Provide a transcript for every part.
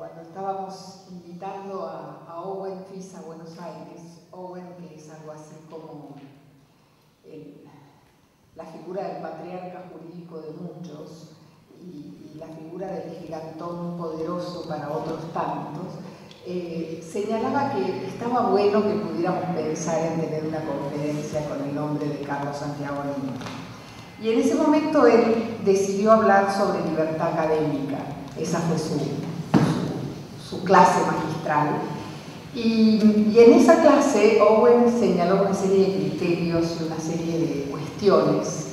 cuando estábamos invitando a Owen Fis a Buenos Aires, Owen, que es algo así como la figura del patriarca jurídico de muchos y la figura del gigantón poderoso para otros tantos, señalaba que estaba bueno que pudiéramos pensar en tener una conferencia con el nombre de Carlos Santiago Nino. Y en ese momento él decidió hablar sobre libertad académica. Esa fue su clase magistral. Y en esa clase Owen señaló una serie de criterios y una serie de cuestiones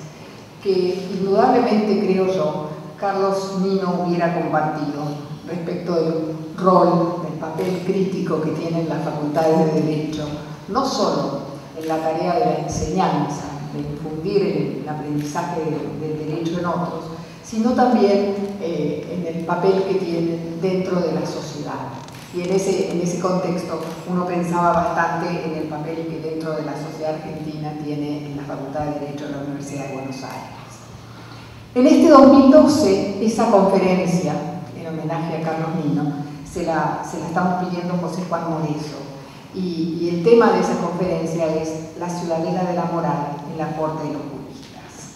que indudablemente, creo yo, Carlos Nino hubiera compartido respecto del rol, del papel crítico que tienen las facultades de Derecho, no solo en la tarea de la enseñanza, de infundir el aprendizaje del derecho en otros, sino también en el papel que tienen dentro de la sociedad. Y en ese contexto uno pensaba bastante en el papel que dentro de la sociedad argentina tiene en la Facultad de Derecho de la Universidad de Buenos Aires. En este 2012, esa conferencia, en homenaje a Carlos Nino, se la estamos pidiendo a José Juan Moreso. Y el tema de esa conferencia es la ciudadela de la moral en la corte de los juristas.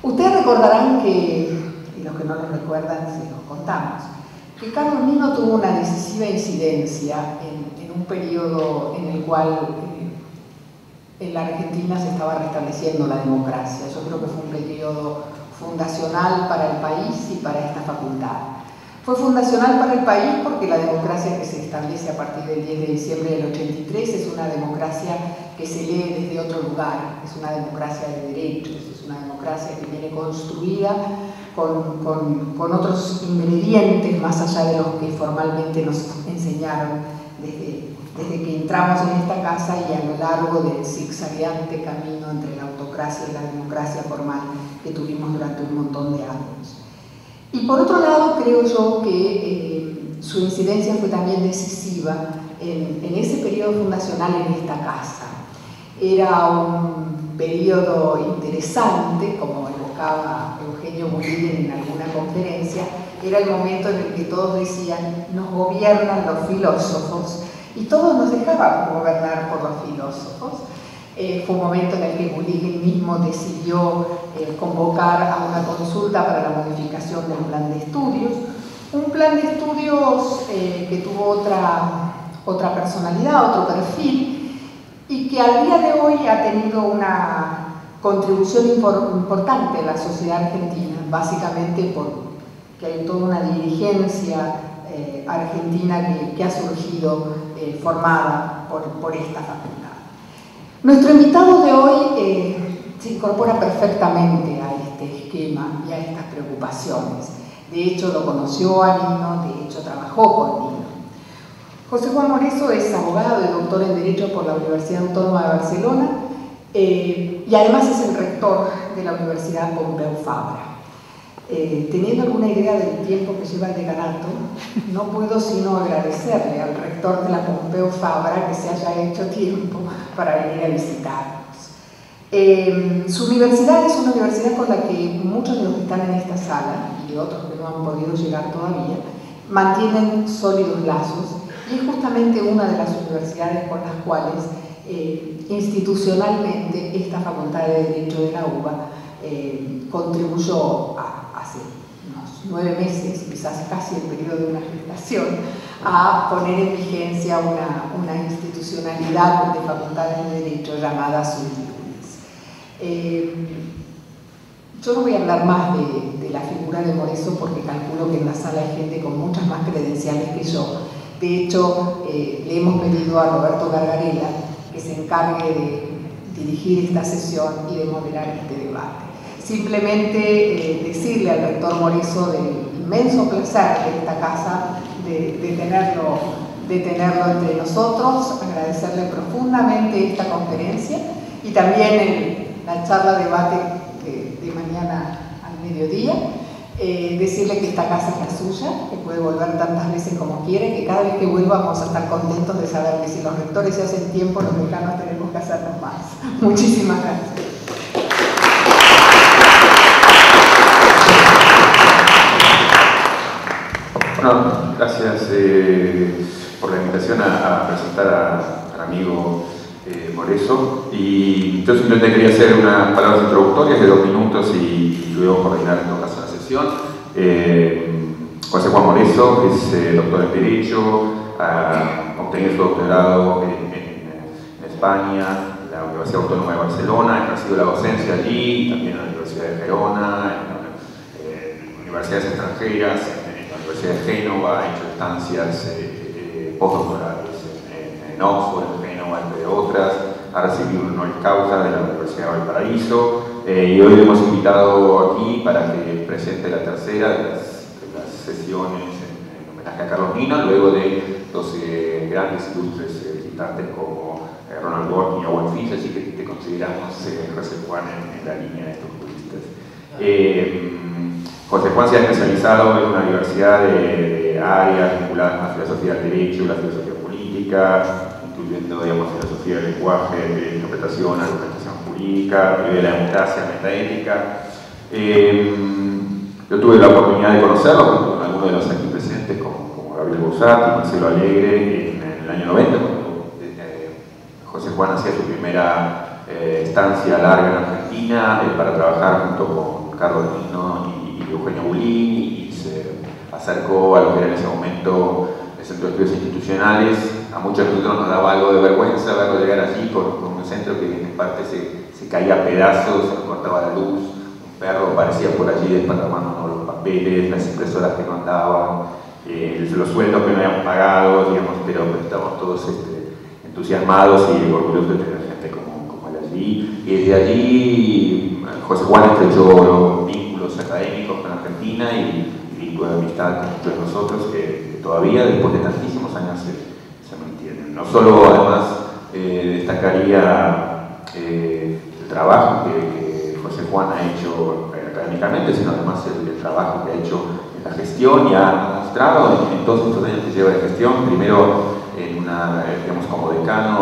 Ustedes recordarán que, y los que no lo recuerdan, se los contamos, que Carlos Nino tuvo una decisiva incidencia en un periodo en el cual en la Argentina se estaba restableciendo la democracia. Yo creo que fue un periodo fundacional para el país y para esta facultad. Fue fundacional para el país porque la democracia que se establece a partir del 10 de diciembre del 83 es una democracia que se lee desde otro lugar, es una democracia de derechos, es una democracia que viene construida con otros ingredientes más allá de los que formalmente nos enseñaron desde que entramos en esta casa y a lo largo del zigzagueante camino entre la autocracia y la democracia formal que tuvimos durante un montón de años. Y por otro lado, creo yo que su incidencia fue también decisiva en ese periodo fundacional en esta casa. Era un periodo interesante, como evocaba Eugenio Bolívar en alguna conferencia, era el momento en el que todos decían, nos gobiernan los filósofos, y todos nos dejábamos gobernar por los filósofos. Fue un momento en el que Bolívar mismo decidió convocar a una consulta para la modificación del plan de estudios, un plan de estudios que tuvo otra personalidad, otro perfil, y que al día de hoy ha tenido una contribución importante en la sociedad argentina, básicamente porque hay toda una dirigencia argentina que ha surgido formada por esta facultad. Nuestro invitado de hoy se incorpora perfectamente a este esquema y a estas preocupaciones. De hecho, lo conoció a Nino, de hecho, trabajó con Nino. José Juan Moreso es abogado y doctor en Derecho por la Universidad Autónoma de Barcelona y además es el rector de la Universidad Pompeu Fabra. Teniendo alguna idea del tiempo que lleva el decanato, no puedo sino agradecerle al rector de la Pompeu Fabra que se haya hecho tiempo para venir a visitarnos. Su universidad es una universidad con la que muchos de los que están en esta sala y otros que no han podido llegar todavía mantienen sólidos lazos y es justamente una de las universidades con las cuales institucionalmente esta Facultad de Derecho de la UBA contribuyó hace unos 9 meses, quizás casi el periodo de una gestación, a poner en vigencia una institucionalidad de facultades de derecho llamada sui iuris. Yo no voy a hablar más de la figura de Moreso porque calculo que en la sala hay gente con muchas más credenciales que yo. De hecho, le hemos pedido a Roberto Gargarella que se encargue de dirigir esta sesión y de moderar este debate. Simplemente decirle al rector Moreso del inmenso placer de esta casa de tenerlo entre nosotros, agradecerle profundamente esta conferencia y también la charla debate de mañana al mediodía, decirle que esta casa es la suya, que puede volver tantas veces como quiere, que cada vez que vuelva vamos a estar contentos de saber que si los rectores se hacen tiempo, los decanos tenemos que hacernos más. Muchísimas gracias. Bueno, gracias por la invitación a presentar al amigo Moreso. Y yo simplemente quería hacer unas palabras introductorias de 2 minutos y luego coordinar en todo caso la sesión. José Juan Moreso es doctor en Derecho, ha obtenido su doctorado en España, en la Universidad Autónoma de Barcelona, ha ejercido la docencia allí, también en la Universidad de Gerona, en universidades extranjeras, en la Universidad de Génova, ha hecho estancias postdoctorales en Oxford, en Génova, entre otras, ha recibido un honoris causa de la Universidad de Valparaíso, y hoy lo hemos invitado aquí para que presente la tercera de las sesiones en homenaje a Carlos Mina, luego de 12 grandes ilustres visitantes como Ronald Gorky y Owen Fish, así que te consideramos José Juan en la línea de estos juristas. José Juan se ha especializado en una diversidad de áreas vinculadas con la filosofía del derecho, la filosofía política, incluyendo, digamos, filosofía del lenguaje, de interpretación, argumentación jurídica, de la democracia, metaética. Yo tuve la oportunidad de conocerlo con algunos de los aquí presentes, como Gabriel Bouzat y Marcelo Alegre, en el año 90, cuando José Juan hacía su primera estancia larga en Argentina para trabajar junto con Carlos Nino y Eugenio Bulín, y se acercó a lo que era en ese momento el Centro de Estudios Institucionales. A muchos de nosotros nos daba algo de vergüenza verlo llegar allí con un centro que en parte se caía a pedazos, se nos cortaba la luz, un perro aparecía por allí desparramando los papeles, las impresoras que no andaban, los sueldos que no habían pagado, digamos, pero estábamos todos entusiasmados y orgullosos de tener gente como él allí. Y desde allí José Juan estrechó vínculos académicos con Argentina y vínculos de amistad con muchos de nosotros que todavía, después de tantísimos años, se mantienen. No solo, además, destacaría el trabajo que José Juan ha hecho académicamente, sino además el trabajo que ha hecho en la gestión y ha mostrado en todos estos años que lleva de gestión, primero digamos, como decano,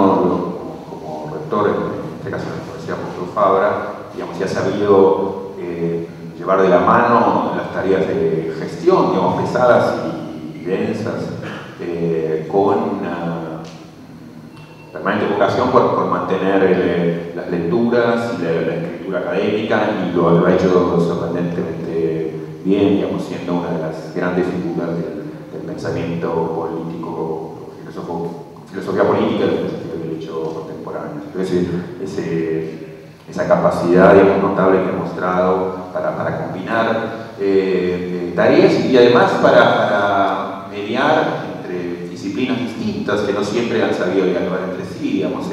como rector, en este caso en la Universidad Pompeu Fabra, digamos, y ha sabido llevar de la mano las tareas de gestión, digamos, pesadas y densas, con una permanente vocación por mantener las lecturas y la escritura académica, y lo ha hecho sorprendentemente bien, digamos, siendo una de las grandes figuras del pensamiento político, filosofía política y filosofía del derecho contemporáneo. Entonces, esa capacidad, digamos, notable que ha mostrado para combinar tareas y además para mediar entre disciplinas distintas que no siempre han sabido dialogar entre sí, digamos.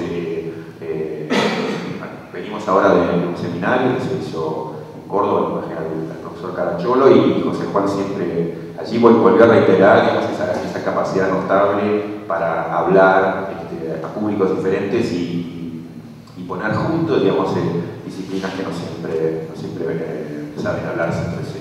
Venimos ahora de un seminario que se hizo en Córdoba, en homenaje al profesor Caracciolo, y José Juan siempre allí volvió a reiterar, digamos, esa capacidad notable para hablar a públicos diferentes y poner juntos, digamos, disciplinas que no siempre saben hablarse entre sí.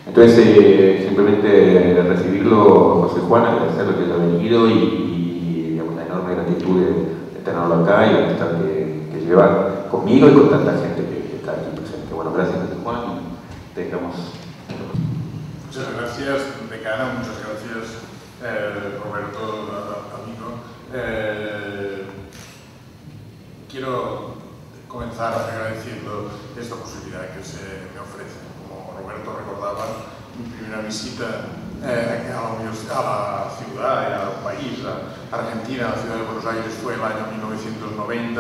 Entonces, simplemente recibirlo, José Juan, agradecerle que haya venido y digamos, la enorme gratitud de tenerlo acá y la amistad que lleva conmigo y con tanta gente que está aquí presente. Bueno, gracias, José Juan, y tengamos. Muchas gracias, decana, muchas gracias, Roberto, amigo. Quiero comenzar agradeciendo esta posibilidad que se me ofrece. Como Roberto recordaba, mi primera visita a la ciudad y al país, a Argentina, a la ciudad de Buenos Aires, fue el año 1990,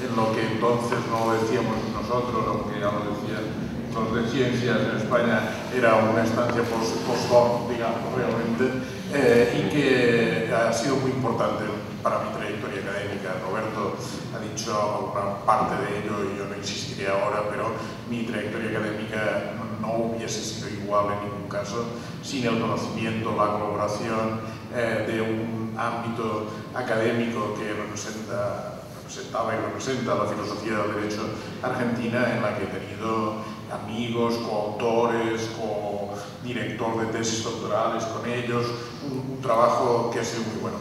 en lo que entonces no lo decíamos nosotros, aunque ya lo decían los de ciencias en España, era una estancia post-doc, digamos, realmente, y que ha sido muy importante para mi trayectoria académica. Roberto ha dicho alguna parte de ello y yo no insistiré ahora, pero mi trayectoria académica no hubiese sido igual en ningún caso sin el conocimiento, la colaboración de un ámbito académico que representaba y representa la filosofía del derecho argentina, en la que he tenido amigos, coautores, co-director de tesis doctorales con ellos, un trabajo que ha sido muy bueno.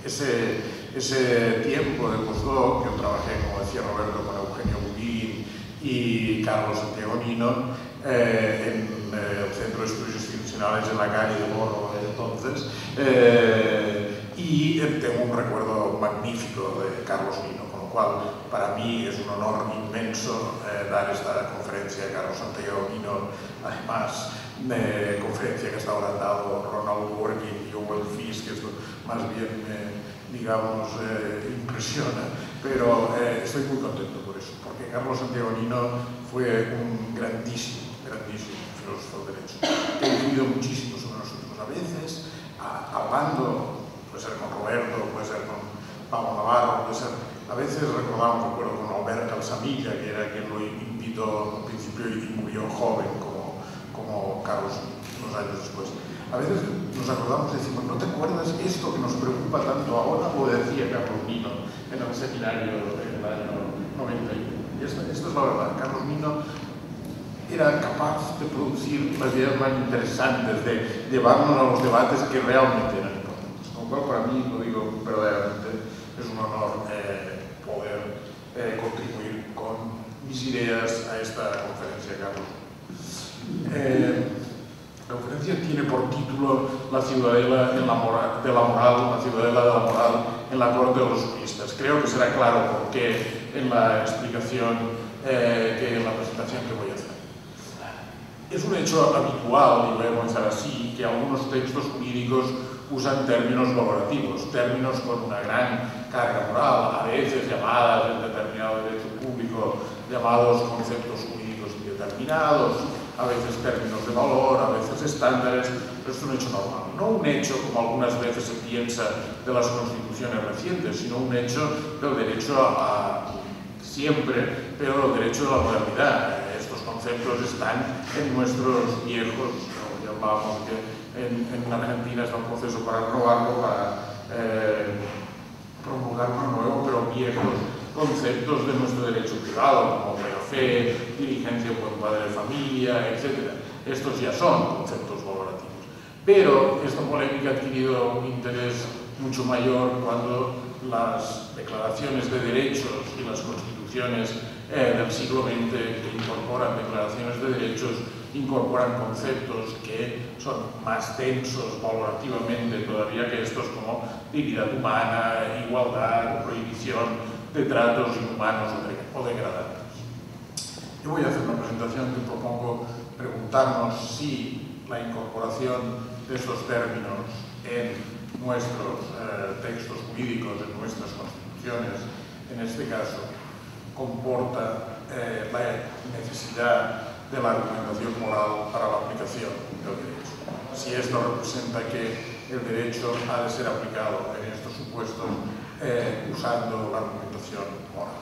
Ese tiempo de postdoc, yo trabajé, como decía Roberto, con Eugenio Bulín y Carlos Santiago Nino en el Centro de Estudios Institucionales en la calle de Morro, entonces entonces, y tengo un recuerdo magnífico de Carlos Nino, con lo cual para mí es un honor inmenso dar esta conferencia a Carlos Santiago Nino, además de conferencia que hasta ahora han dado Ronald Working y Owen Fisk, que esto más bien digamos, impresiona, pero estoy muy contento por eso, porque Carlos Santiago Nino fue un grandísimo filósofo del derecho, que ha influido muchísimo sobre nosotros. A veces, hablando, puede ser con Roberto, puede ser con Pablo Navarro, puede ser, a veces recordamos, recuerdo con Alberto Alsamilla, que era quien lo invitó al principio y murió joven, como Carlos unos años después. A veces nos acordamos y decimos, ¿no te acuerdas esto que nos preocupa tanto ahora? Lo decía Carlos Nino en el seminario del año 91. Y esto es la verdad. Carlos Nino era capaz de producir las ideas más interesantes, de llevarnos a los debates que realmente eran importantes. Con lo cual, para mí, lo digo verdaderamente, es un honor poder contribuir con mis ideas a esta conferencia, Carlos. La conferencia tiene por título La ciudadela de la moral, la ciudadela de la moral en la corte de los juristas. Creo que será claro por qué en la explicación, en la presentación que voy a hacer. Es un hecho habitual, y voy a comenzar así, que algunos textos jurídicos usan términos valorativos, términos con una gran carga moral, a veces llamadas en determinado derecho público, llamados conceptos jurídicos indeterminados, a veces términos de valor, a veces estándares, pero es un hecho normal. No un hecho, como algunas veces se piensa, de las constituciones recientes, sino un hecho del derecho a siempre, pero el derecho de la modernidad. Estos conceptos están en nuestros viejos, ya hablábamos que en Argentina está un proceso para renovarlo, para promulgar uno nuevo, pero viejos conceptos de nuestro derecho privado, como buena fe, diligencia por padre de familia, etc. Estos ya son conceptos valorativos. Pero esta polémica ha adquirido un interés mucho mayor cuando las declaraciones de derechos y las constituciones del siglo XX, que incorporan declaraciones de derechos, incorporan conceptos que son más densos valorativamente todavía que estos, como dignidad humana, igualdad, prohibición de tratos inhumanos o degradantes. Yo voy a hacer una presentación que propongo preguntarnos si la incorporación de estos términos en nuestros textos jurídicos, en nuestras constituciones, en este caso, comporta la necesidad de la argumentación moral para la aplicación del derecho. Si esto representa que el derecho ha de ser aplicado en estos supuestos usando la argumentación moral.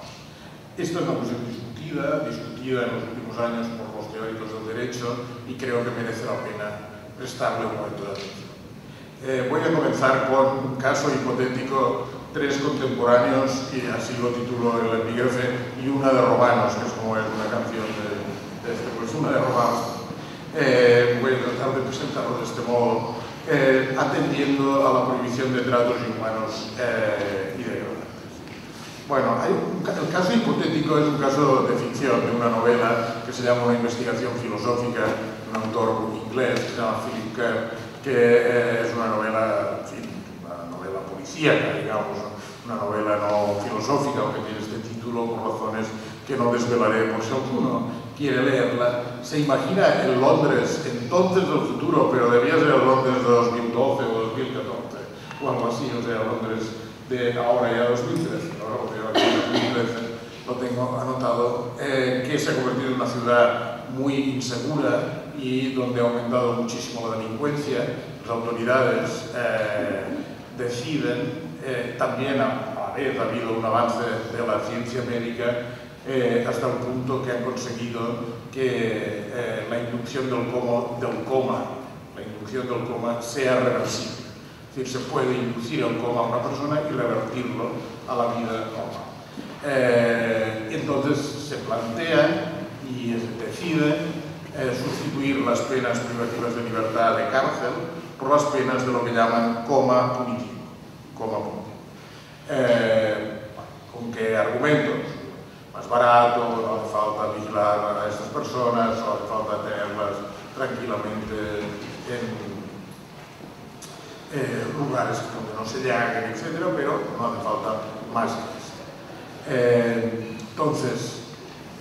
Esta es una cuestión discutida en los últimos años por los teóricos del derecho y creo que merece la pena prestarle un momento de atención. Voy a comenzar con un caso hipotético, tres contemporáneos, y así lo titulo el epígrafe, y una de Romanos, que es como es una canción de este, pues una de Romanos. Voy a tratar de presentarlo de este modo, atendiendo a la prohibición de tratos inhumanos y degradantes. Bueno, el caso hipotético es un caso de ficción, de una novela que se llama Una investigación filosófica, de un autor inglés que se llama Philip Kerr, que es una novela, en fin, una novela policíaca, digamos, una novela no filosófica, aunque tiene este título por razones que no desvelaré por si alguno quiere leerla. Se imagina el Londres entonces del futuro, pero debía ser el Londres de 2012 o 2014, o algo así, o sea, Londres de ahora ya 2013, ahora porque yo aquí en 2013 lo tengo anotado, que se ha convertido en una ciudad muy insegura y donde ha aumentado muchísimo la delincuencia. Las autoridades deciden, también a la vez ha habido un avance de la ciencia médica hasta el punto que han conseguido que la inducción del coma sea reversible. Es decir, se puede inducir el coma a una persona y revertirlo a la vida normal. Entonces se plantea y se decide sustituir las penas privativas de libertad de cárcel por las penas de lo que llaman coma punitivo. ¿Con qué argumentos? Más barato, no hace falta vigilar a estas personas, no hace falta tenerlas tranquilamente lugares donde no se llaguen, etc., pero no hace falta más que esto. Entonces,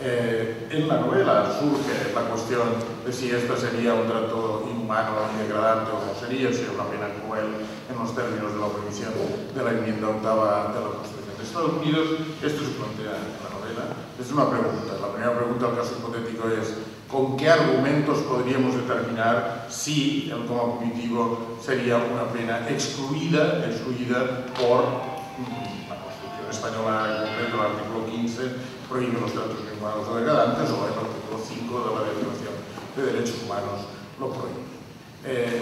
en la novela surge la cuestión de si esta sería un trato inhumano y degradante o no sería, si era una pena cruel en los términos de la prohibición de la enmienda octava de la Constitución de Estados Unidos. Esto se plantea en la novela. Es una pregunta. La primera pregunta, el caso hipotético, es ¿con qué argumentos podríamos determinar si el coma punitivo sería una pena excluida por la Constitución española, en concreto el artículo 15, prohíbe los tratos inhumanos o degradantes, o el artículo 5 de la Declaración de Derechos Humanos lo prohíbe.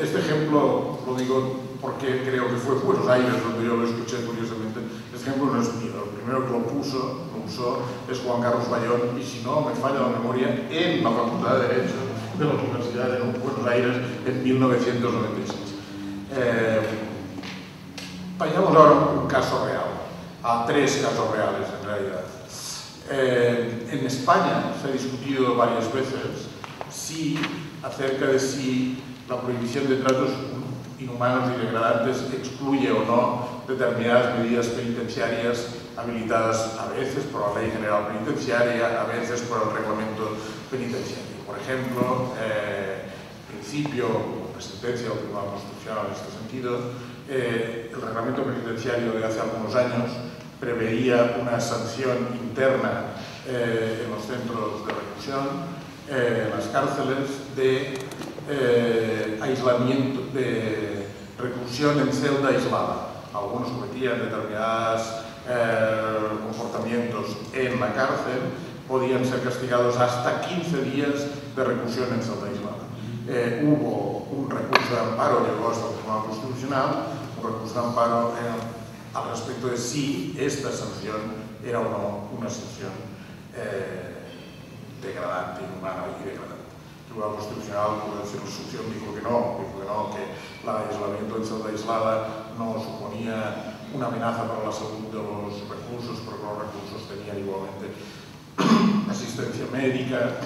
Este ejemplo lo digo porque creo que fue en Buenos Aires donde yo lo escuché curiosamente. Este ejemplo no es mío, el primero que lo usó es Juan Carlos Bayón, y si no me falla la memoria, en la Facultad de Derecho de la Universidad de Buenos Aires en 1996. Vayamos ahora a un caso real, a tres casos reales en realidad. En España se ha discutido varias veces acerca de si la prohibición de tratos inhumanos y degradantes excluye o no determinadas medidas penitenciarias habilitadas a veces por la Ley General Penitenciaria, a veces por el Reglamento Penitenciario. Por ejemplo, principio, la sentencia del Tribunal Constitucional en este sentido, el Reglamento Penitenciario de hace algunos años preveía una sanción interna en los centros de reclusión, en las cárceles, de aislamiento, de reclusión en celda aislada. Algunos cometían determinados comportamientos en la cárcel, podían ser castigados hasta 15 días de reclusión en celda aislada. Hubo un recurso de amparo, llegó hasta el Tribunal Constitucional, un recurso de amparo al respecto de si esta sanción era o no una sanción degradante, inhumana y degradante. El Tribunal Constitucional, por decir su solución, dijo que no, que el aislamiento en celda aislada no suponía una amenaza para la salud de los reclusos, porque los reclusos tenían igualmente asistencia médica,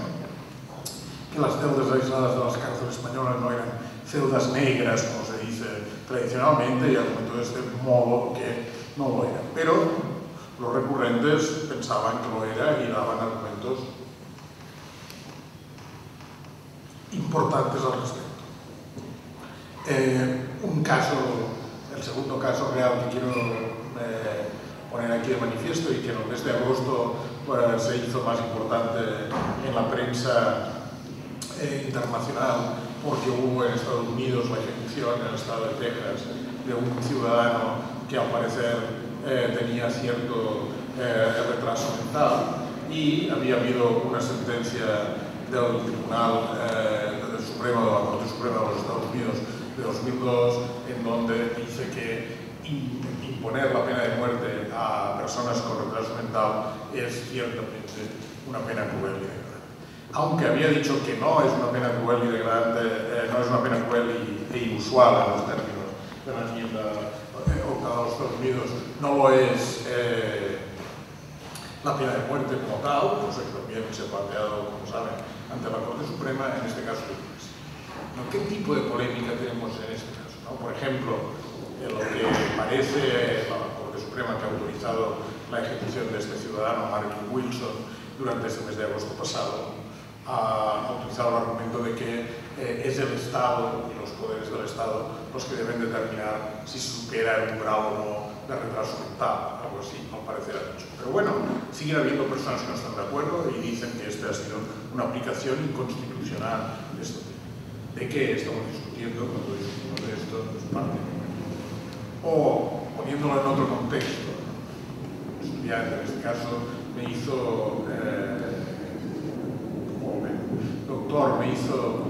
que las celdas aisladas de las cárceles españolas no eran celdas negras, como se dice tradicionalmente, y argumentó de este modo que no lo eran. Pero los recurrentes pensaban que lo era y daban argumentos importantes al respecto. Un caso, el segundo caso real que quiero poner aquí de manifiesto y que en el mes de agosto se hizo más importante en la prensa internacional, porque hubo en Estados Unidos la ejecución en el estado de Texas de un ciudadano que al parecer tenía cierto retraso mental, y había habido una sentencia del Tribunal Supremo, de la Corte Suprema de los Estados Unidos de 2002, en donde dice que imponer la pena de muerte a personas con retraso mental es ciertamente una pena cruel y degradante. Aunque había dicho que no es una pena cruel y degradante, no es una pena cruel e inusual en los términos de la enmienda octava de los Estados Unidos, no lo es la pena de muerte como tal, cosa que también se ha planteado, como saben, ante la Corte Suprema, en este caso. ¿Qué tipo de polémica tenemos en este caso? Por ejemplo, lo que parece la Corte Suprema, que ha autorizado la ejecución de este ciudadano, Marvin Wilson, durante este mes de agosto pasado, ha utilizado el argumento de que es el Estado y los poderes del Estado los que deben determinar si se supera el umbral o no de retraso mental, algo así, al parecer ha dicho. Pero bueno, siguen habiendo personas que no están de acuerdo y dicen que esta ha sido una aplicación inconstitucional de este tema. ¿De qué estamos discutiendo cuando discutimos de esto? Pues parte de o, poniéndolo en otro contexto, un estudiante en este caso me hizo doctor, me hizo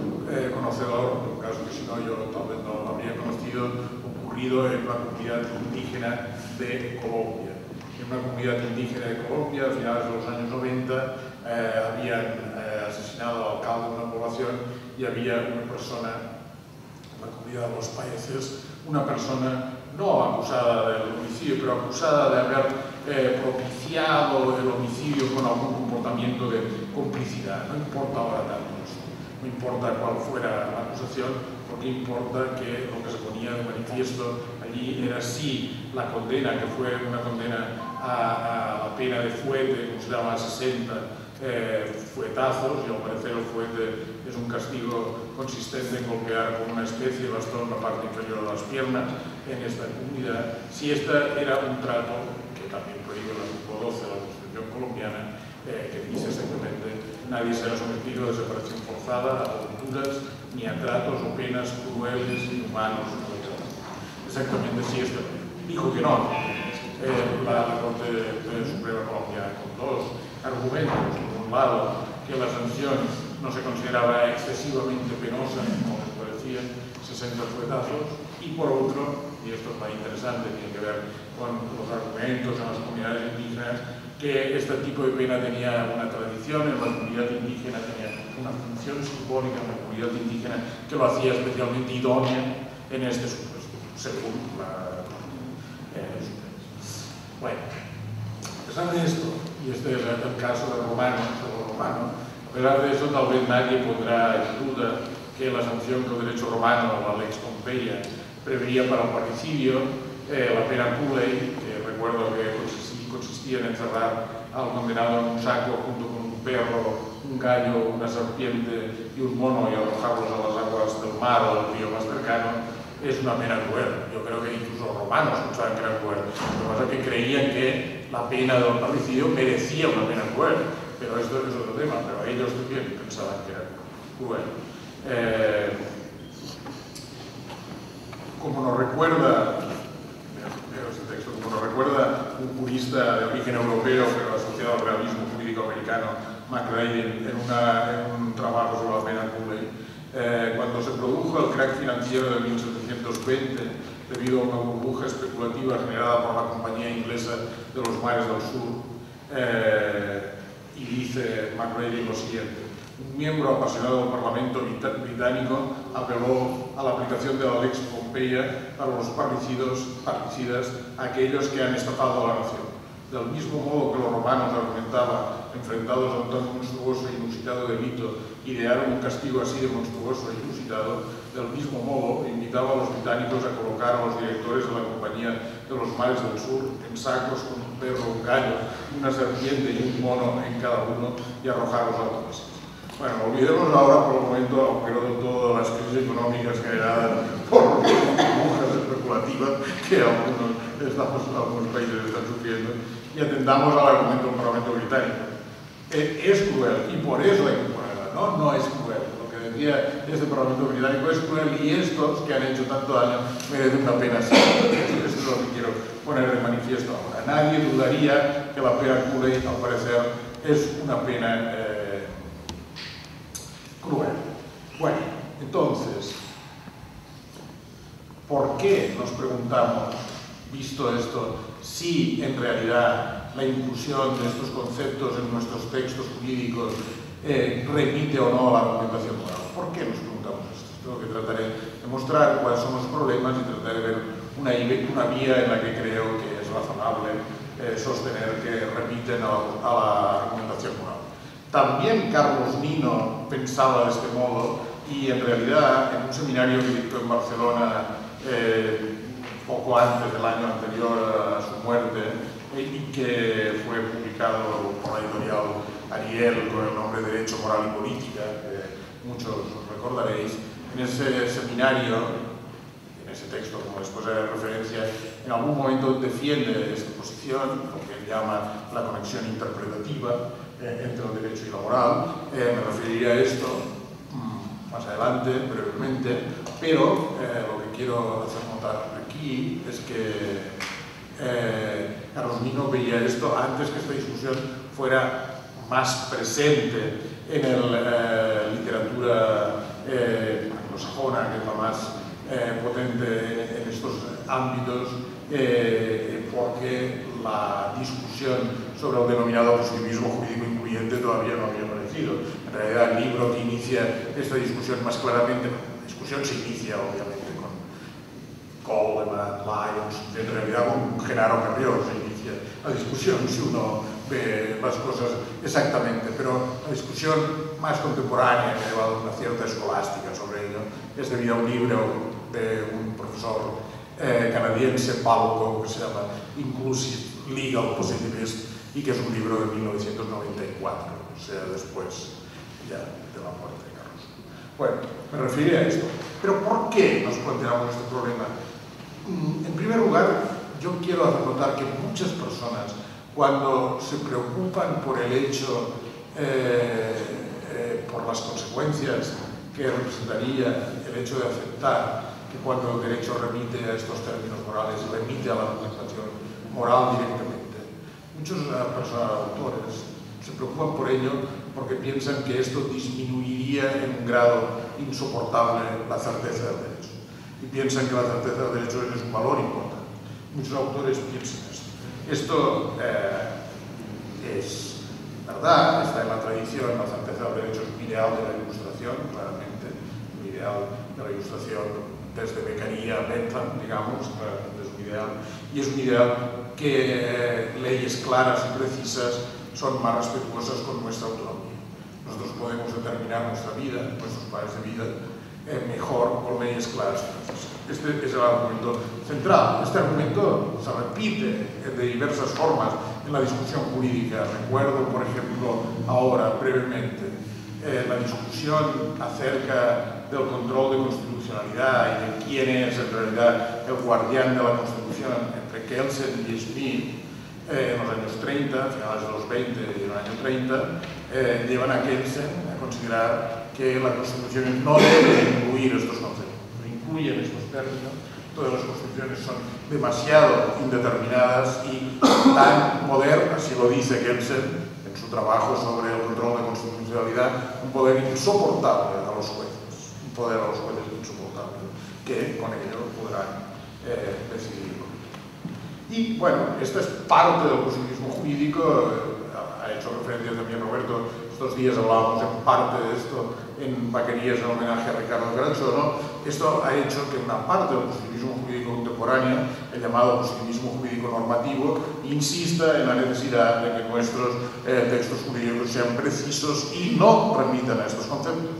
conocedor de un caso que si no yo tal vez no lo habría conocido, ocurrido en una comunidad indígena de Colombia. En una comunidad indígena de Colombia, a finales de los años 90, habían asesinado al alcalde de una población y había una persona, en la comunidad de los países, una persona no acusada del homicidio, pero acusada de haber propiciado el homicidio con algún comportamiento de complicidad. No importa ahora tanto eso. no importa cuál fuera la acusación, porque importa que lo que se ponía de manifiesto allí era sí la condena, que fue una condena a la pena de fuete, consideraba 60 fuetazos, y al parecer el fuete es un castigo consistente en golpear con una especie de bastón en la parte inferior de las piernas en esta comunidad. Si esta era un trato, que también prohíbe el artículo 12 de la Constitución colombiana, que dice exactamente: nadie será sometido a desaparición forzada, a torturas, ni a tratos o penas crueles, inhumanos. Exactamente, si esta dijo que no. La Corte Suprema Colombiana, con dos argumentos: por un lado, que la sanción no se consideraba excesivamente penosa, como les parecían 60 fuetazos, y por otro, y esto es más interesante, tiene que ver con los argumentos en las comunidades indígenas, que este tipo de pena tenía una tradición en la comunidad indígena, tenía una función simbólica en la comunidad indígena que lo hacía especialmente idónea en este supuesto, según la bueno, a pesar de esto, y este es el caso de Romano, a pesar de eso, tal vez nadie pondrá en duda que la sanción que el derecho romano, la Lex Pompeia, preveía para el parricidio, la pena Cooley, que recuerdo que consistía en encerrar al condenado en un saco junto con un perro, un gallo, una serpiente y un mono y arrojarlos a las aguas del mar o del río más cercano, es una pena cruel. Yo creo que incluso los romanos pensaban que era cruel. Lo que pasa es que creían que la pena del parricidio merecía una pena cruel. Pero esto es otro tema. Pero ellos también pensaban que era cruel. Como nos recuerda, este texto, como nos recuerda un jurista de origen europeo, pero asociado al realismo jurídico americano, McRae, en un trabajo sobre la pena Cooley, cuando se produjo el crack financiero de 1720, debido a una burbuja especulativa generada por la compañía inglesa de los mares del sur, y dice McRae lo siguiente: un miembro apasionado del Parlamento británico apeló a la aplicación de la Lex Pompeia para los parricidas, aquellos que han estafado a la nación. Del mismo modo que los romanos, argumentaba, enfrentados a un tan monstruoso e inusitado delito, idearon un castigo así de monstruoso e inusitado, del mismo modo invitaba a los británicos a colocar a los directores de la Compañía de los Mares del Sur en sacos con un perro, un gallo, una serpiente y un mono en cada uno y arrojarlos a los meses. Bueno, olvidemos ahora por el momento, aunque no de todo, las crisis económicas generadas por burbujas especulativas que algunos países están sufriendo, y atendamos al argumento del Parlamento británico. Es cruel y por eso hay que ponerla, ¿no? No es cruel. Lo que decía este Parlamento británico es cruel y estos que han hecho tanto daño merecen una pena así. Eso es lo que quiero poner de manifiesto ahora. Nadie dudaría que la pena Cooley, al parecer, es una pena cruel. Bueno, entonces, ¿por qué nos preguntamos, visto esto, si en realidad la inclusión de estos conceptos en nuestros textos jurídicos remite o no a la argumentación moral? ¿Por qué nos preguntamos esto? Esto es lo que trataré de mostrar, cuáles son los problemas, y trataré de ver una vía en la que creo que es razonable sostener que remiten a la argumentación moral. También Carlos Nino pensaba de este modo, y en realidad en un seminario que dictó en Barcelona poco antes del año anterior a su muerte, y que fue publicado por la editorial Ariel con el nombre Derecho, Moral y Política, que muchos recordaréis. En ese seminario, en ese texto, como después haré referencia, en algún momento defiende esta posición, lo que él llama la conexión interpretativa entre el derecho y la moral. Me referiré a esto más adelante, brevemente, pero lo que quiero hacer notar aquí es que Carlos Nino veía esto antes que esta discusión fuera más presente en la literatura anglosajona, que es la más potente en estos ámbitos, porque la discusión sobre el denominado positivismo jurídico incluyente todavía no había aparecido. En realidad, el libro que inicia esta discusión más claramente, la discusión se inicia obviamente con Coleman, Lyons, en realidad con Genaro Carrió se inicia la discusión, si uno ve las cosas exactamente, pero la discusión más contemporánea que ha llevado una cierta escolástica sobre ello es debido a un libro de un profesor canadiense, Paulo Coe, que se llama Inclusive Legal Positivist, y que es un libro de 1994, o sea, después ya de la muerte de Carlos. Bueno, me referiré a esto. Pero ¿por qué nos planteamos este problema? En primer lugar, yo quiero hacer notar que muchas personas, cuando se preocupan por el hecho, por las consecuencias que representaría el hecho de aceptar que cuando el derecho remite a estos términos morales, remite a la argumentación moral directamente, muchos autores se preocupan por ello porque piensan que esto disminuiría en un grado insoportable la certeza del derecho. Y piensan que la certeza del derecho es un valor importante. Muchos autores piensan esto. Esto es verdad, está en la tradición, la certeza del derecho es un ideal de la Ilustración, claramente, un ideal de la Ilustración desde Beccaria a Bentham, digamos, es un ideal, y es un ideal que leyes claras y precisas son más respetuosas con nuestra autonomía. Nosotros podemos determinar nuestra vida, nuestros planes de vida, mejor con leyes claras y precisas. Este es el argumento central. Este argumento se repite de diversas formas en la discusión jurídica. Recuerdo, por ejemplo, ahora, brevemente, la discusión acerca del control de constitucionalidad y de quién es en realidad el guardián de la Constitución entre Kelsen y Smith en los años 30, finales de los 20 y en el año 30, llevan a Kelsen a considerar que la Constitución no debe incluir estos conceptos, no incluyen estos términos. Todas las constituciones son demasiado indeterminadas y tan poder, así lo dice Kelsen en su trabajo sobre el control de constitucionalidad, un poder insoportable a los jueces, un poder a los jueces insoportable, que con ello podrán decidirlo. Y bueno, esta es parte del positivismo jurídico, ha hecho referencia también Roberto, estos días hablábamos en parte de esto en Vaquerías en homenaje a Ricardo Grancho, ¿no? Esto ha hecho que una parte del positivismo jurídico contemporáneo, el llamado positivismo jurídico normativo, insista en la necesidad de que nuestros textos jurídicos sean precisos y no remitan a estos conceptos.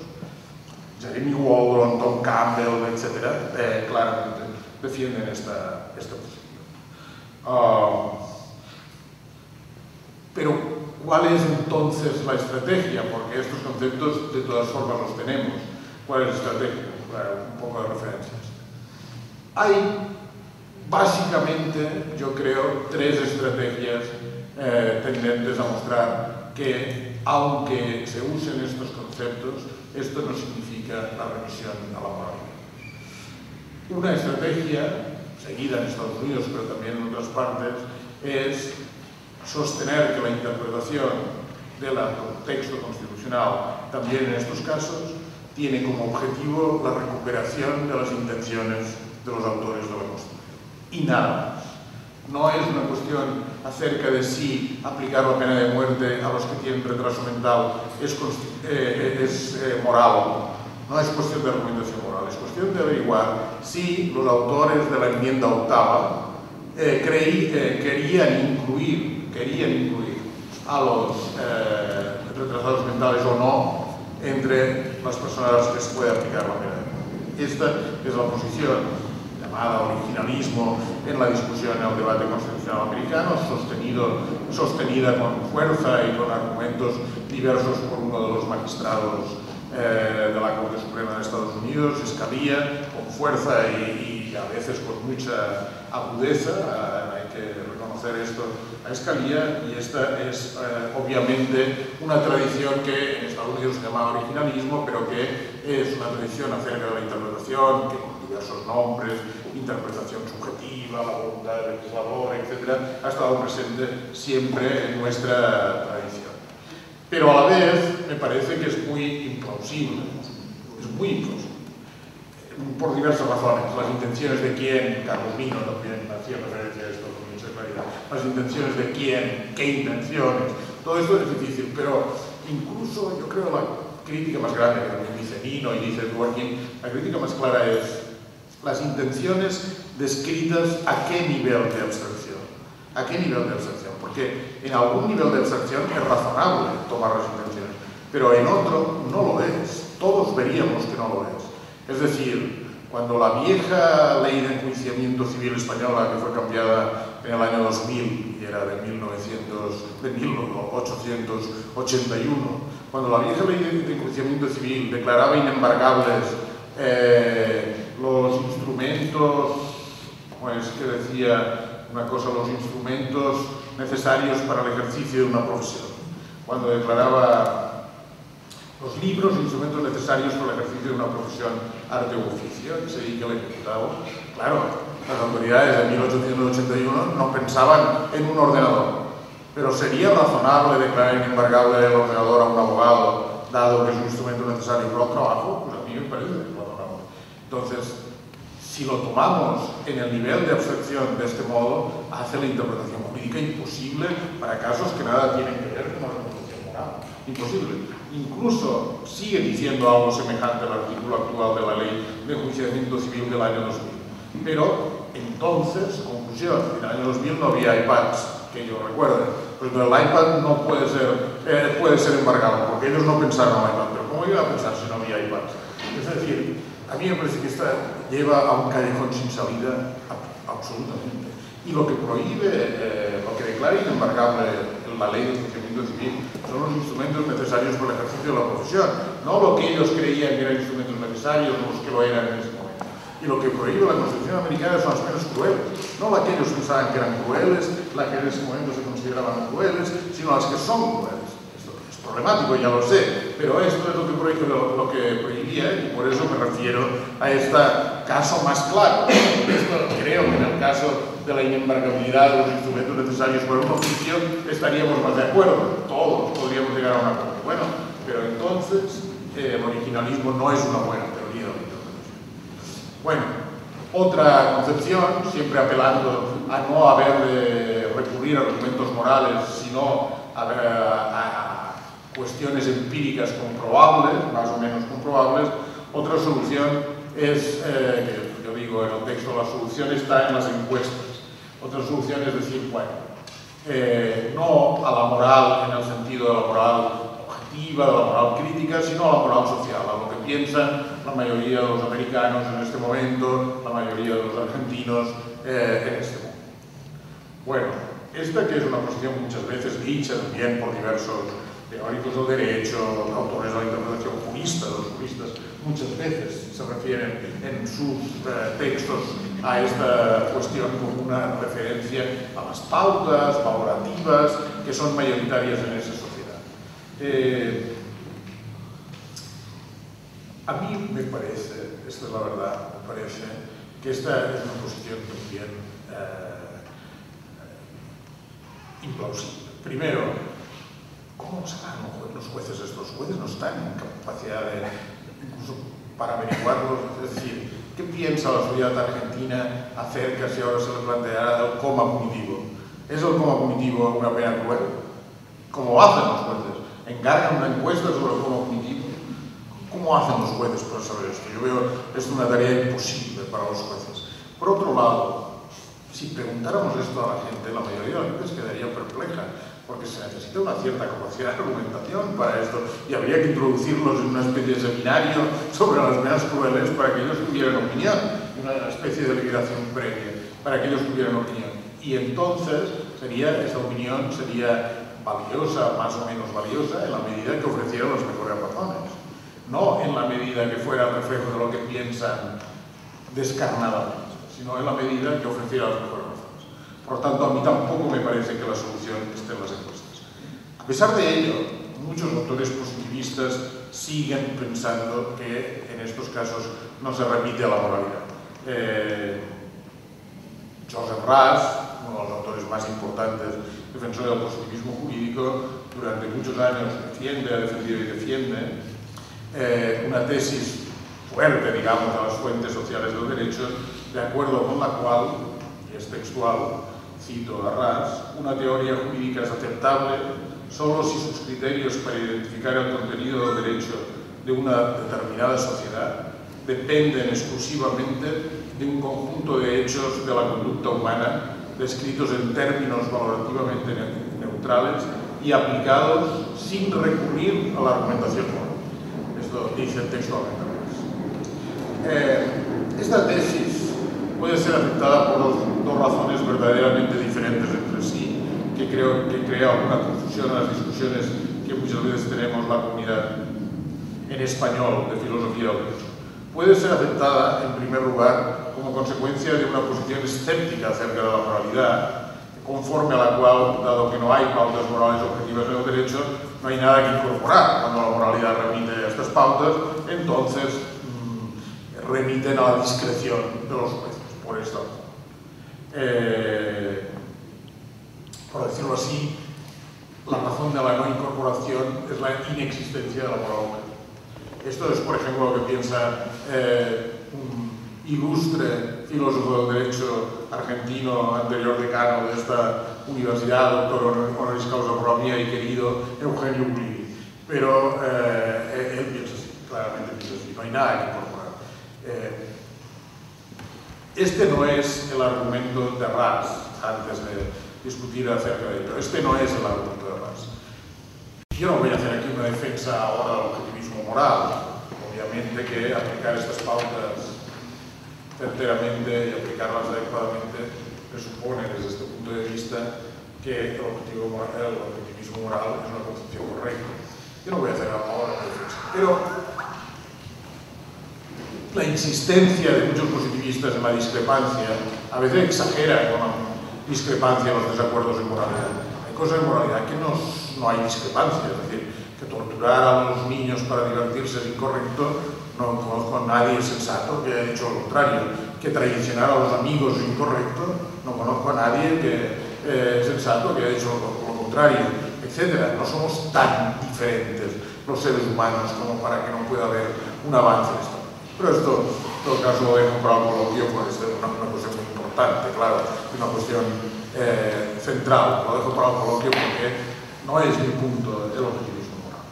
Jeremy Waldron, Tom Campbell, etc., claramente defienden esta posición. Pero, ¿cuál es entonces la estrategia? Porque estos conceptos de todas formas los tenemos. ¿Cuál es la estrategia? Un poco de referencias. Hay básicamente, yo creo, tres estrategias tendentes a mostrar que, aunque se usen estos conceptos, esto no significa la remisión a la moralidad. Una estrategia, seguida en Estados Unidos, pero también en otras partes, es sostener que la interpretación del texto constitucional, también en estos casos, tiene como objetivo la recuperación de las intenciones de los autores de la Constitución. Y nada más. No es una cuestión acerca de si aplicar la pena de muerte a los que tienen retraso mental es moral o no. No es cuestión de argumentación moral, es cuestión de averiguar si los autores de la enmienda octava querían incluir a los retrasados mentales o no entre las personas a las que se puede aplicar la pena de muerte. Esta es la posición llamada originalismo en la discusión en el debate constitucional americano, sostenida con fuerza y con argumentos diversos por uno de los magistrados de la Corte Suprema de Estados Unidos, Scalia, con fuerza y a veces con mucha agudeza, hay que reconocer esto a Scalia, y esta es obviamente una tradición que en Estados Unidos se llama originalismo, pero que es una tradición acerca de la interpretación, que con diversos nombres, interpretación subjetiva, la voluntad del legislador, etc., ha estado presente siempre en nuestra tradición. Pero a la vez me parece que es muy implausible, por diversas razones. Las intenciones de quién, Carlos Mino también hacía referencia a esto con mucha claridad, las intenciones de quién, qué intenciones, todo esto es difícil, pero incluso yo creo la crítica más grande, que también dice Mino y dice Dworkin, la crítica más clara es las intenciones descritas a qué nivel de abstracción. ¿A qué nivel de abstracción? Porque en algún nivel de abstracción es razonable tomar las intenciones, pero en otro no lo es. Todos veríamos que no lo es. Es decir, cuando la vieja ley de enjuiciamiento civil española, que fue cambiada en el año 2000 y era de 1881, cuando la vieja ley de enjuiciamiento civil declaraba inembargables los instrumentos, pues que decía una cosa, los instrumentos necesarios para el ejercicio de una profesión, cuando declaraba los libros, instrumentos necesarios para el ejercicio de una profesión, arte o oficio, que se dedica al ejecutado. Claro, las autoridades de 1881 no pensaban en un ordenador, pero sería razonable declarar inembargable el ordenador a un abogado, dado que es un instrumento necesario para el trabajo. Pues a mí me parece razonable. Entonces, si lo tomamos en el nivel de abstracción de este modo, hace la interpretación jurídica imposible para casos que nada tienen que ver con la representación moral. Imposible. Incluso sigue diciendo algo semejante al artículo actual de la Ley de Enjuiciamiento Civil del año 2000. Pero entonces, conclusión, en el año 2000 no había iPads, que yo recuerde. Pues el iPad no puede ser embargado, porque ellos no pensaron en el iPad. Pero ¿cómo iba a pensar si no había iPads? Es decir, a mí me parece que esta lleva a un callejón sin salida absolutamente. Y lo que prohíbe, lo que declara inembargable la ley de enjuiciamiento civil son los instrumentos necesarios para el ejercicio de la profesión, no lo que ellos creían que eran instrumentos necesarios, no los que lo eran en ese momento. Y lo que prohíbe la Constitución americana son las penas crueles, no las que ellos pensaban que eran crueles, las que en ese momento se consideraban crueles, sino las que son crueles. Esto es problemático, ya lo sé, pero esto es lo que prohibía, y por eso me refiero a este caso más claro. Esto creo que en el caso de la inembargabilidad de los instrumentos necesarios para un oficio estaríamos más de acuerdo, todos podríamos llegar a un acuerdo. Bueno, pero entonces el originalismo no es una buena teoría de la interpretación. Bueno, otra concepción, siempre apelando a no haber de recurrir a argumentos morales, sino a cuestiones empíricas comprobables, más o menos comprobables. Otra solución es, que yo digo en el texto, la solución está en las encuestas. Otra solución es decir, bueno, no a la moral en el sentido de la moral objetiva, de la moral crítica, sino a la moral social, a lo que piensan la mayoría de los americanos en este momento, la mayoría de los argentinos en este momento. Bueno, esta que es una posición muchas veces dicha también por diversos teóricos del derecho, autores de la interpretación jurista, los juristas muchas veces se refieren en sus textos a esta cuestión como una referencia a las pautas valorativas que son mayoritarias en esa sociedad. A mí me parece, esta es la verdad, me parece que esta es una posición también implausible. Primero, ¿cómo sabrán los jueces esto? Los jueces no están en capacidad de, incluso para averiguarlo, es decir, ¿qué piensa la sociedad argentina acerca, si ahora se le planteará, del coma punitivo? ¿Es el coma punitivo una pena cruel? ¿Cómo hacen los jueces? ¿Encargan una encuesta sobre el coma punitivo? ¿Cómo hacen los jueces para saber esto? Yo veo esto una tarea imposible para los jueces. Por otro lado, si preguntáramos esto a la gente, la mayoría de la gente se quedaría perpleja, porque se necesita una cierta capacidad de argumentación para esto, y habría que introducirlos en una especie de seminario sobre las penas crueles para que ellos tuvieran opinión, una especie de deliberación previa, para que ellos tuvieran opinión. Y entonces esta opinión sería valiosa, más o menos valiosa, en la medida que ofrecieran las mejores razones, no en la medida que fuera el reflejo de lo que piensan descarnadamente, sino en la medida que ofrecieran las mejores razones. Por lo tanto, a mí tampoco me parece que la solución esté en las encuestas. A pesar de ello, muchos autores positivistas siguen pensando que en estos casos no se remite a la moralidad. Joseph Raz, uno de los autores más importantes, defensor del positivismo jurídico, durante muchos años ha defendido y defiende una tesis fuerte, digamos, a las fuentes sociales del derecho, de acuerdo con la cual, y es textual, cito a Raz, una teoría jurídica es aceptable solo si sus criterios para identificar el contenido del derecho de una determinada sociedad dependen exclusivamente de un conjunto de hechos de la conducta humana descritos en términos valorativamente neutrales y aplicados sin recurrir a la argumentación moral. Esto dice textualmente. Esta tesis puede ser aceptada por dos razones verdaderamente diferentes entre sí, que creo que crea alguna confusión en las discusiones que muchas veces tenemos la comunidad en español de filosofía del derecho. Puede ser aceptada, en primer lugar, como consecuencia de una posición escéptica acerca de la moralidad, conforme a la cual, dado que no hay pautas morales objetivas en el derecho, no hay nada que incorporar. Cuando la moralidad remite a estas pautas, entonces remiten a la discreción de los jueces, por esta razón. Por decirlo así, la razón de la no incorporación es la inexistencia de la moral objetiva. Esto es, por ejemplo, lo que piensa un ilustre filósofo del derecho argentino, anterior decano de esta universidad, doctor honoris causa por la mía y querido Eugenio Uglini. Pero él piensa así, claramente piensa así, no hay nada que incorporar. Este no es el argumento de Ras, antes de discutir acerca de ello. Este no es el argumento de Ras. Yo no voy a hacer aquí una defensa ahora del objetivismo moral. Obviamente que aplicar estas pautas certeramente y aplicarlas adecuadamente presupone desde este punto de vista que el objetivismo moral es una concepción correcta. Yo no voy a hacer ahora una defensa. Pero la insistencia de muchos positivistas en la discrepancia a veces exagera con la discrepancia en los desacuerdos en moralidad. Hay cosas en moralidad que no hay discrepancia, es decir, que torturar a los niños para divertirse es incorrecto. No conozco a nadie sensato que haya dicho lo contrario. Que traicionar a los amigos es incorrecto. No conozco a nadie sensato que haya dicho lo contrario, etc. No somos tan diferentes los seres humanos como para que no pueda haber un avance en esto. Pero esto, en todo caso, lo dejo para el coloquio, puede ser una cuestión muy importante, claro, una cuestión central. Lo dejo para el coloquio porque no es mi punto el objetivismo moral.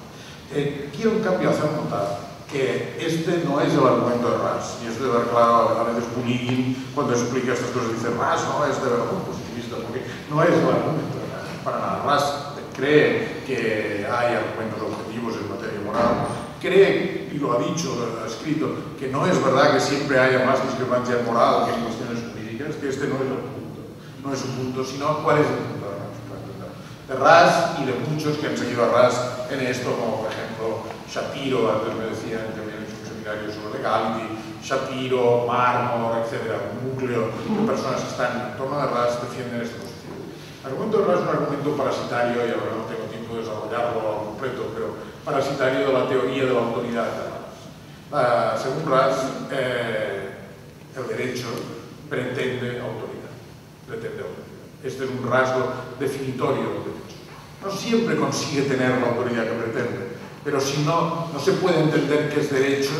Quiero, en cambio, hacer notar que este no es el argumento de Ras, y esto debe ver claro a veces Bulín cuando explica estas cosas, dice Ras no es de verdad un positivista, porque no es el argumento de Ras, para nada. Ras cree que hay argumentos objetivos en materia moral, cree, y lo ha dicho, lo ha escrito, que no es verdad que siempre haya más discrepancia moral que en cuestiones jurídicas, que este no es el punto, no es un punto, sino cuál es el punto de Ras y de muchos que han seguido a Ras en esto, como por ejemplo Shapiro, antes me decían que habían hecho un seminario sobre legality, Shapiro, Marmor, etc. Un núcleo de personas que están en torno a Ras defienden esta posición. El argumento de Ras es un argumento parasitario, y ahora no tengo tiempo de desarrollarlo al completo, pero parasitario de la teoría de la autoridad de Ras. Según Ras, el derecho pretende autoridad. Este es un rasgo definitorio del derecho. No siempre consigue tener la autoridad que pretende, pero si no, no se puede entender que es derecho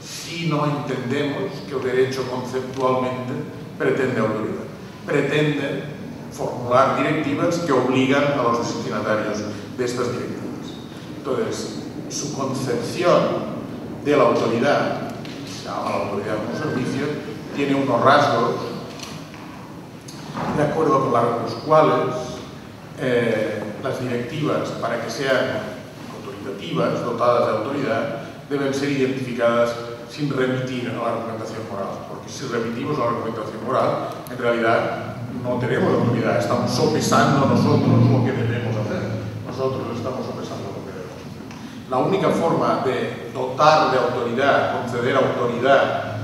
si no entendemos que el derecho conceptualmente pretende autoridad. Pretende formular directivas que obligan a los destinatarios de estas directivas. Entonces, su concepción de la autoridad, se llama la autoridad como servicio, tiene unos rasgos de acuerdo con los cuales las directivas, para que sean autoritativas, dotadas de autoridad, deben ser identificadas sin remitir a la argumentación moral, porque si remitimos a la argumentación moral, en realidad no tenemos autoridad, estamos sopesando nosotros lo que debemos hacer. Nosotros estamos sopesando lo que debemos hacer. La única forma de dotar de autoridad, conceder autoridad,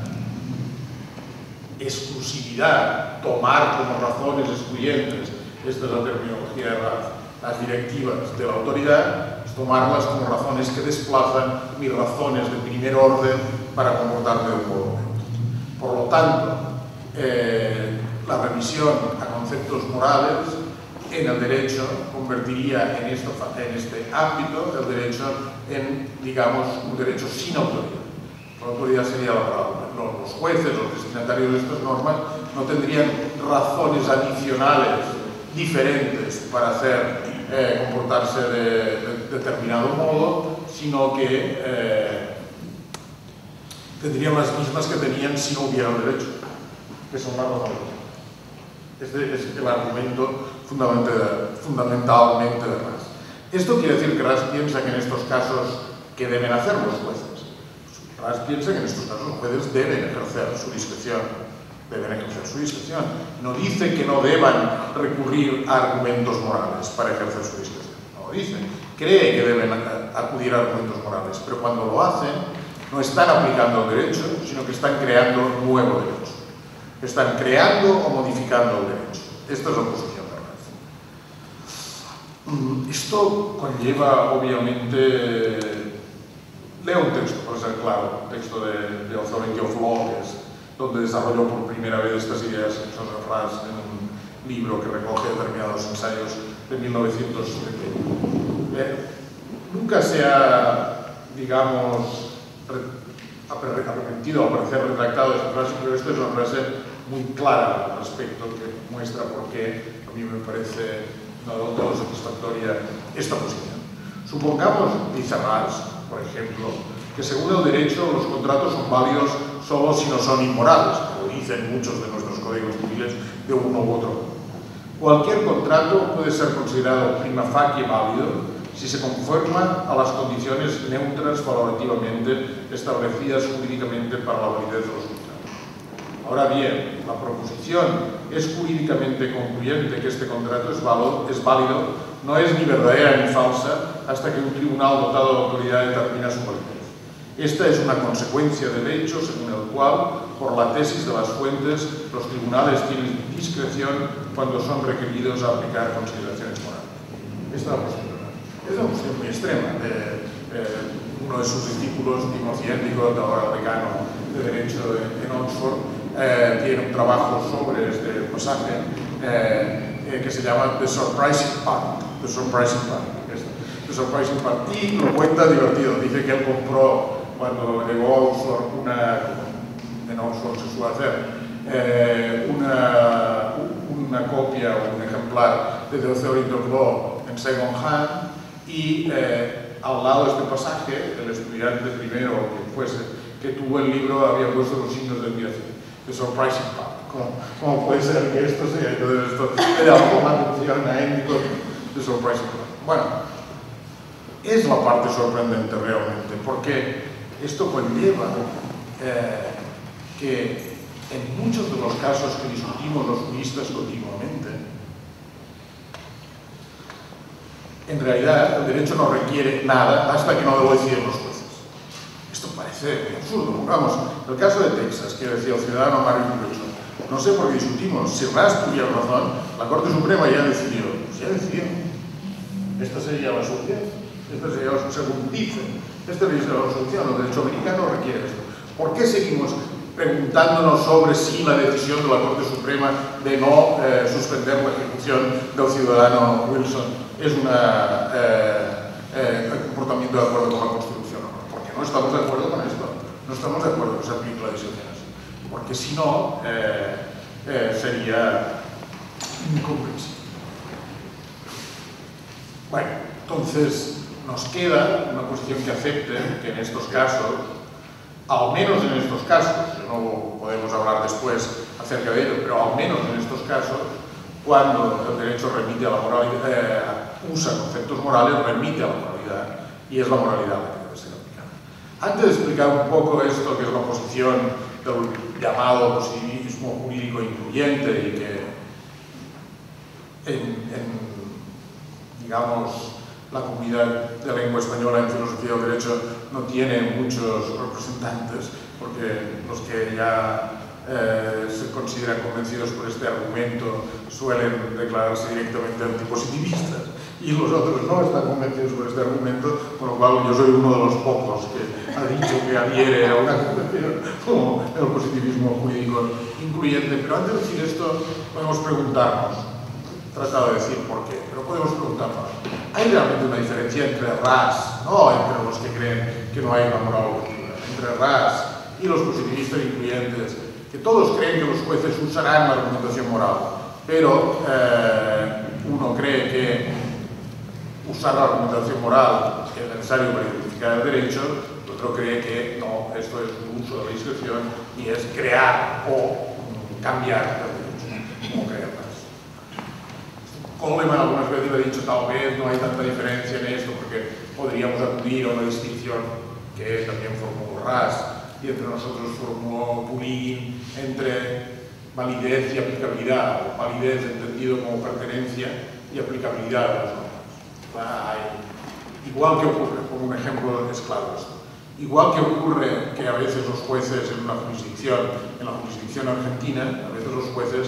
exclusividad, tomar como razones excluyentes, esta es la terminología de las directivas de la autoridad, es tomarlas como razones que desplazan mis razones de primer orden para comportarme de un modo. Por lo tanto, la remisión a conceptos morales en el derecho convertiría en este ámbito el derecho en, digamos, un derecho sin autoridad. La autoridad sería la palabra. Los jueces, los destinatarios de estas normas, no tendrían razones adicionales diferentes para hacer comportarse de determinado modo, sino que tendrían las mismas que tenían si no hubiera el derecho, que son las razones. Este es el argumento fundamentalmente de Ras. Esto quiere decir que Ras piensa que en estos casos, ¿qué deben hacer los jueces? Ras piensa que en estos casos los jueces deben ejercer su discreción. No dice que no deban recurrir a argumentos morales para ejercer su discreción. No lo dice. Cree que deben acudir a argumentos morales, pero cuando lo hacen, no están aplicando el derecho, sino que están creando nuevo derecho. Están creando o modificando el derecho. Esta es la posición de Ras. Esto conlleva, obviamente, leo un texto, por ser claro, un texto de Authority of Law, que es donde desarrolló por primera vez estas ideas Joseph Ras en un libro que recoge determinados ensayos de 1971. Nunca se ha, digamos, arrepentido o parecer retractado esta frase, pero esta es una frase muy clara al respecto que muestra por qué a mí me parece no del todo satisfactoria esta posición. Supongamos, dice Ras, por ejemplo, que según el derecho los contratos son válidos solo si no son inmorales, como dicen muchos de nuestros códigos civiles de uno u otro. Cualquier contrato puede ser considerado prima facie válido si se conforma a las condiciones neutras valorativamente establecidas jurídicamente para la validez de los contratos. Ahora bien, la proposición es jurídicamente concluyente que este contrato es válido, no es ni verdadera ni falsa hasta que un tribunal dotado de autoridad determina su validez. Esta es una consecuencia del hecho según el cual, por la tesis de las fuentes, los tribunales tienen discreción cuando son requeridos a aplicar consideraciones morales. Esta es una posición muy extrema. Uno de sus discípulos, Timothy Endicott, ahora decano de Derecho en Oxford, tiene un trabajo sobre este pasaje que se llama The Surprising Part. The Surprising Part. Y lo cuenta divertido. Dice que él compró, cuando llegó a Oxford, en Oxford se suele hacer, una copia o un ejemplar de The Authority of Law en second hand y al lado de este pasaje, el estudiante primero que tuvo el libro había puesto los signos de admiración. The Surprising Part. ¿Cómo puede ser que esto sea? Entonces esto le llamó la atención a Endicott. The Surprising Part. Bueno, es la parte sorprendente realmente, porque esto conlleva que en muchos de los casos que discutimos los juristas continuamente, en realidad el derecho no requiere nada hasta que no lo deciden los jueces. Esto parece absurdo. Pongamos el caso de Texas, que decía el ciudadano Mario Wilson. No sé por qué discutimos. Si Ras tuviera razón, la Corte Suprema ya decidió. Pues ya decidió. Esta sería la solución. Esta sería, según dicen, esta sería la solución. El derecho americano requiere esto. ¿Por qué seguimos preguntándonos sobre si la decisión de la Corte Suprema de no suspender la ejecución del ciudadano Wilson es un comportamiento de acuerdo con la Constitución? Porque no estamos de acuerdo con esto. No estamos de acuerdo que se aplique la decisión así. Porque si no, sería incomprensible. Bueno, entonces nos queda una posición que acepte que en estos casos, al menos en estos casos, no podemos hablar después acerca de ello, pero al menos en estos casos, cuando el derecho remite a la moralidad, usa conceptos morales, remite a la moralidad, y es la moralidad la que debe ser aplicada. Antes de explicar un poco esto, que es la posición del llamado positivismo jurídico incluyente y que digamos, la comunidad de lengua española en filosofía del derecho no tiene muchos representantes, porque los que ya se consideran convencidos por este argumento suelen declararse directamente antipositivistas y los otros no están convencidos por este argumento, con lo cual yo soy uno de los pocos que ha dicho que adhiere a una concepción como el positivismo jurídico incluyente. Pero antes de decir esto, podemos preguntarnos, he tratado de decir por qué, pero podemos preguntarnos, ¿hay realmente una diferencia entre Ras, no entre los que creen que no hay una moral objetiva, entre Ras y los positivistas incluyentes, que todos creen que los jueces usarán la argumentación moral, pero uno cree que usar la argumentación moral es necesario para identificar el derecho, el otro cree que no, esto es un uso de la discreción y es crear o cambiar el derecho, como cree Ras? Coleman algunas veces ha dicho tal vez no hay tanta diferencia en esto porque podríamos acudir a una distinción que también formuló Ras y entre nosotros formuló Pulin entre validez y aplicabilidad, validez entendido como pertenencia y aplicabilidad de las normas. Igual que ocurre, como un ejemplo es claro esto, igual que ocurre que a veces los jueces en una jurisdicción, en la jurisdicción argentina, a veces los jueces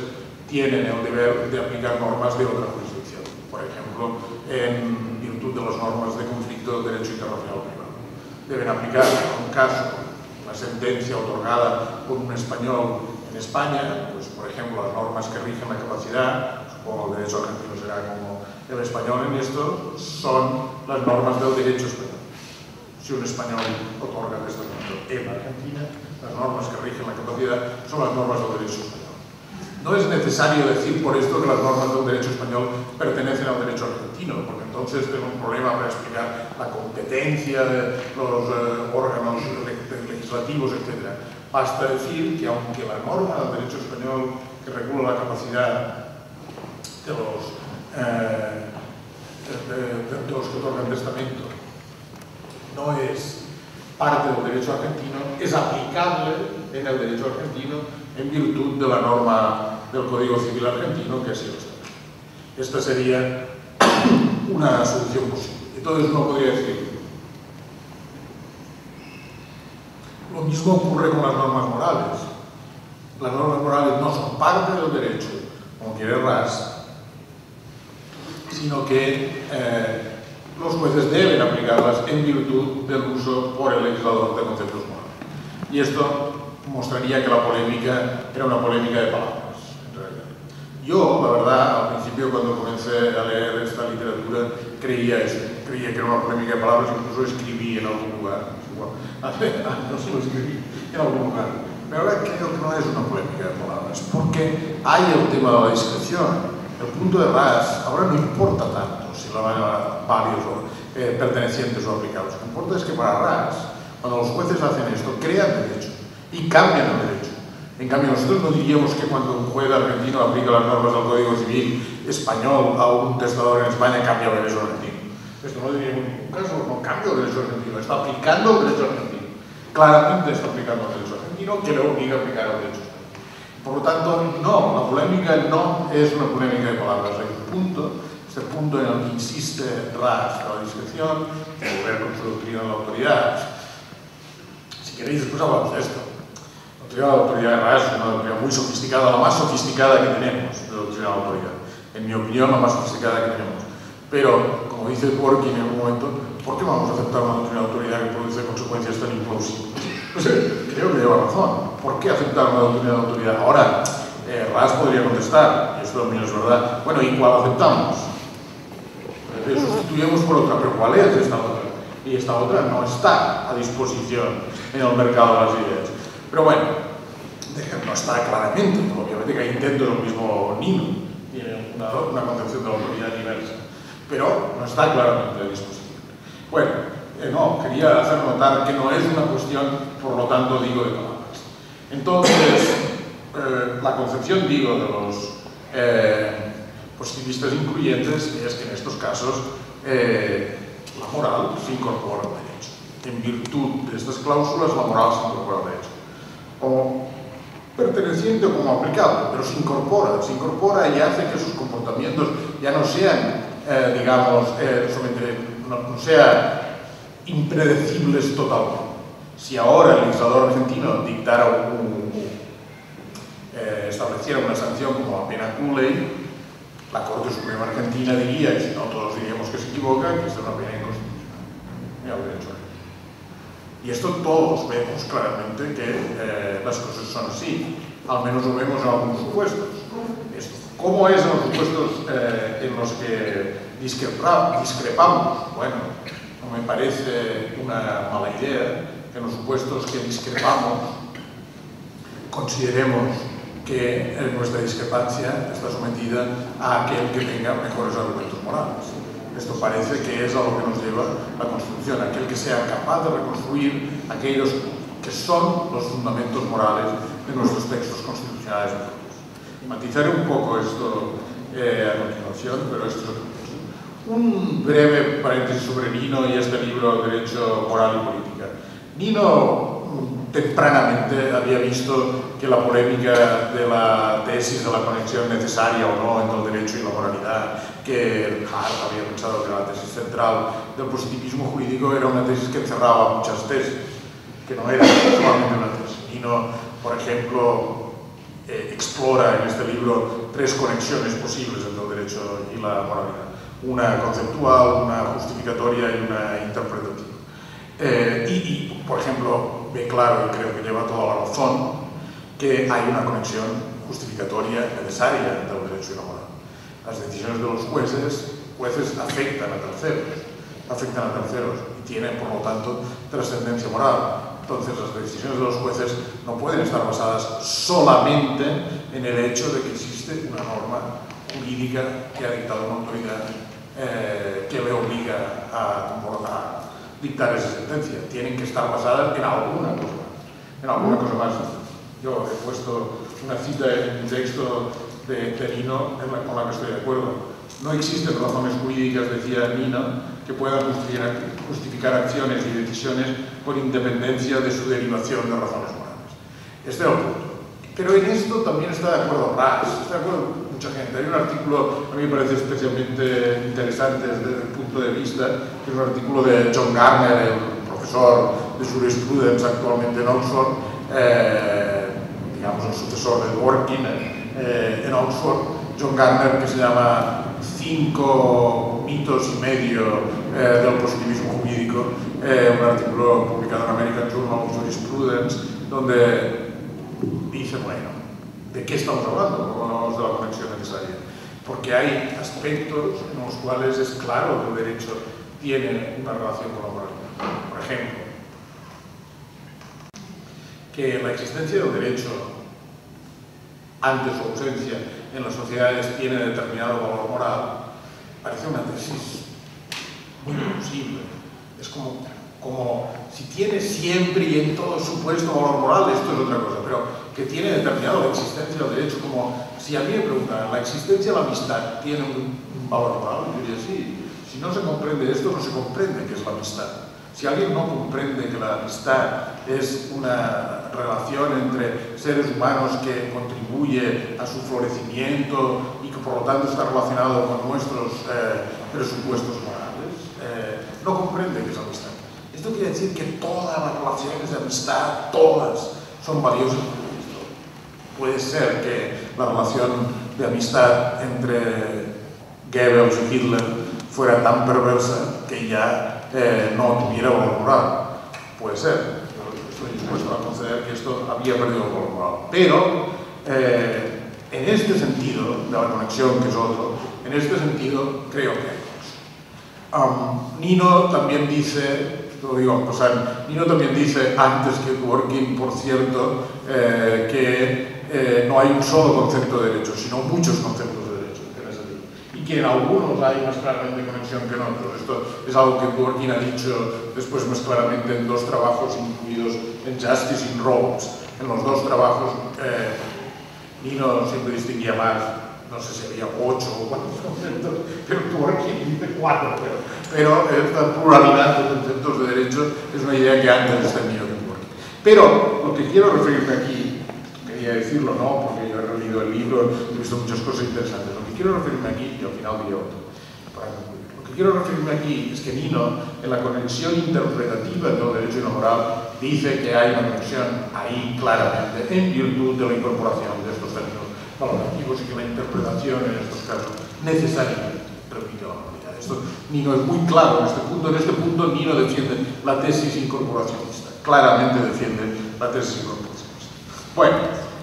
tienen el deber de aplicar normas de otra jurisdicción, por ejemplo, en virtud de las normas de conflicto de derecho internacional privado. Deben aplicar, en un caso, una sentencia otorgada por un español en España, pues por ejemplo las normas que rigen la capacidad, supongo que el derecho argentino será como el español en esto, son las normas del derecho español. Si un español otorga testamento en Argentina, las normas que rigen la capacidad son las normas del derecho español. No es necesario decir por esto que las normas del derecho español pertenecen al derecho argentino, porque entonces tengo un problema para explicar la competencia de los órganos legislativos, etc. Basta decir que aunque la norma del derecho español que regula la capacidad de los que otorgan testamento no es parte del derecho argentino, es aplicable en el derecho argentino en virtud de la norma del Código Civil argentino que así lo establece. Esta sería una solución posible. Entonces uno podría decir, lo mismo ocurre con las normas morales. Las normas morales no son parte del derecho, como quiere Ras, sino que los jueces deben aplicarlas en virtud del uso por el legislador de conceptos morales. Y esto mostraría que la polémica era una polémica de palabras, en realidad. Yo, la verdad, al principio cuando comencé a leer esta literatura, creía que era una polémica de palabras, incluso escribí en algún lugar, hace años lo escribí en algún lugar. Pero ahora creo que no es una polémica de palabras, porque hay el tema de la discreción. El punto de Ras ahora no importa tanto si la van a varios pertenecientes o aplicables. Lo que importa es que para Ras, cuando los jueces hacen esto, crean derecho y cambian el derecho. En cambio, nosotros no diríamos que cuando un juez argentino aplica las normas del Código Civil español a un testador en España cambia el derecho argentino. Esto no diríamos en ningún caso, no cambia el derecho argentino, está aplicando el derecho argentino. Claramente está aplicando el derecho argentino que le obliga a aplicar el derecho español. Por lo tanto, no, la polémica no es una polémica de palabras. Hay un punto, este punto en el que insiste Ras de la discreción, tiene que ver con su doctrina de la autoridad. Si queréis, después hablamos de esto. La autoridad de Ras es una doctrina muy sofisticada, la más sofisticada que tenemos de doctrina de la autoridad. En mi opinión, la más sofisticada que tenemos. Pero, como dice Dworkin en algún momento, ¿por qué vamos a aceptar una doctrina de autoridad que produce consecuencias tan implausibles? No sé, creo que lleva razón. ¿Por qué aceptar una doctrina de autoridad? Ahora, Ras podría contestar, y esto también es verdad, bueno, ¿y cuál aceptamos? Sustituyemos por otra, pero ¿cuál es esta otra? Y esta otra no está a disposición en el mercado de las ideas. Pero bueno, no está claramente, obviamente que hay intentos del mismo Nino, tiene una concepción de la autoridad diversa, pero no está claramente a disposición. Bueno, no, quería hacer notar que no es una cuestión, por lo tanto, digo, de palabras. Entonces, la concepción, digo, de los positivistas incluyentes es que en estos casos la moral se incorpora al derecho. En virtud de estas cláusulas, la moral se incorpora al derecho. Como perteneciente o como aplicable, pero se incorpora y hace que sus comportamientos ya no sean, digamos, no sean impredecibles totalmente. Si ahora el legislador argentino dictara estableciera una sanción como la pena Cooley, la Corte Suprema Argentina diría, y si no todos diríamos que se equivoca, que esta es una pena inconstitucional. Y esto todos vemos claramente que las cosas son así, al menos lo vemos en algunos supuestos. ¿Cómo es en los supuestos en los que discrepamos? Bueno, no me parece una mala idea que en los supuestos que discrepamos consideremos que nuestra discrepancia está sometida a aquel que tenga mejores argumentos morales. Esto parece que es a lo que nos lleva la Constitución, aquel que sea capaz de reconstruir aquellos que son los fundamentos morales de nuestros textos constitucionales. Matizaré un poco esto a continuación, pero esto es otra cosa. Un breve paréntesis sobre Nino y este libro, Derecho, Moral y Política. Nino tempranamente había visto que la polémica de la tesis de la conexión necesaria o no entre el derecho y la moralidad, que Hart había pensado que era la tesis central del positivismo jurídico, era una tesis que encerraba muchas tesis, que no era solamente una tesis. Nino, por ejemplo, explora en este libro 3 conexiones posibles entre el derecho y la moralidad. Una conceptual, una justificatoria y una interpretativa. Por ejemplo, ve claro, y creo que lleva toda la razón, que hay una conexión justificatoria necesaria entre el derecho y la moral. Las decisiones de los jueces afectan a terceros y tienen, por lo tanto, trascendencia moral. Entonces, las decisiones de los jueces no pueden estar basadas solamente en el hecho de que existe una norma jurídica que ha dictado una autoridad que le obliga a dictar esa sentencia. Tienen que estar basadas en alguna cosa más. Yo he puesto una cita en mi texto de Nino con la que estoy de acuerdo. No existen razones jurídicas, decía Nino, que puedan justificar acciones y decisiones por independencia de su derivación de razones morales. Este es el punto. Pero en esto también está de acuerdo Ras, está de acuerdo mucha gente. Hay un artículo, a mí me parece especialmente interesante desde el punto de vista, que es un artículo de John Garner, el profesor de Jurisprudence actualmente en Oxford, digamos el sucesor de Dworkin en Oxford, John Garner, que se llama 5 mitos y medio del positivismo jurídico, un artículo publicado en American Journal of Jurisprudence, donde dice, bueno, ¿de qué estamos hablando cuando hablamos de la conexión necesaria? Porque hay aspectos en los cuales es claro que el derecho tiene una relación con la moralidad. Por ejemplo, que la existencia del derecho ante su ausencia en las sociedades tiene determinado valor moral, parece una tesis muy plausible. Es como si tiene siempre y en todo supuesto valor moral, esto es otra cosa, pero que tiene determinado la existencia del derecho, como si a mí me preguntaran, ¿la existencia de la amistad tiene un valor moral? Yo diría sí. Si no se comprende esto, no se comprende qué es la amistad. Si alguien no comprende que la amistad es una relación entre seres humanos que contribuye a su florecimiento y que por lo tanto está relacionado con nuestros presupuestos morales, no comprende qué es la amistad. Esto quiere decir que todas las relaciones de amistad, todas, son valiosas por Cristo. Puede ser que la relación de amistad entre Goebbels y Hitler fuera tan perversa que ya no tuviera valor moral. Puede ser. Yo estoy dispuesto a conceder que esto había perdido valor moral. Pero, en este sentido, de la conexión que es otro, en este sentido creo que hay cosas. Nino también dice, lo digo en pasar, Nino también dice, antes que Dworkin, por cierto, que no hay un solo concepto de derecho, sino muchos conceptos de derecho en ese libro. Y que en algunos hay más claramente conexión que en otros. Esto es algo que Dworkin ha dicho después más claramente en 2 trabajos incluidos en Justice in Roads. En los 2 trabajos, Nino siempre distinguía más, no sé si había 8 o 4 conceptos, pero Dworkin dice 4, pero esta pluralidad de conceptos de derecho es una idea que antes está en Nino que Dworkin. Pero lo que quiero referirme aquí, quería decirlo, no, porque yo he releído el libro y he visto muchas cosas interesantes. Lo que quiero referirme aquí, y al final diré otro, para concluir, lo que quiero referirme aquí es que Nino, en la conexión interpretativa entre el derecho y la moral, dice que hay una conexión ahí claramente, en virtud de la incorporación de estos términos valorativos y que la interpretación en estos casos necesariamente permite la moralidad. Esto Nino es muy claro en este punto. En este punto Nino defiende la tesis incorporacionista, claramente defiende la tesis incorporacionista. Bueno,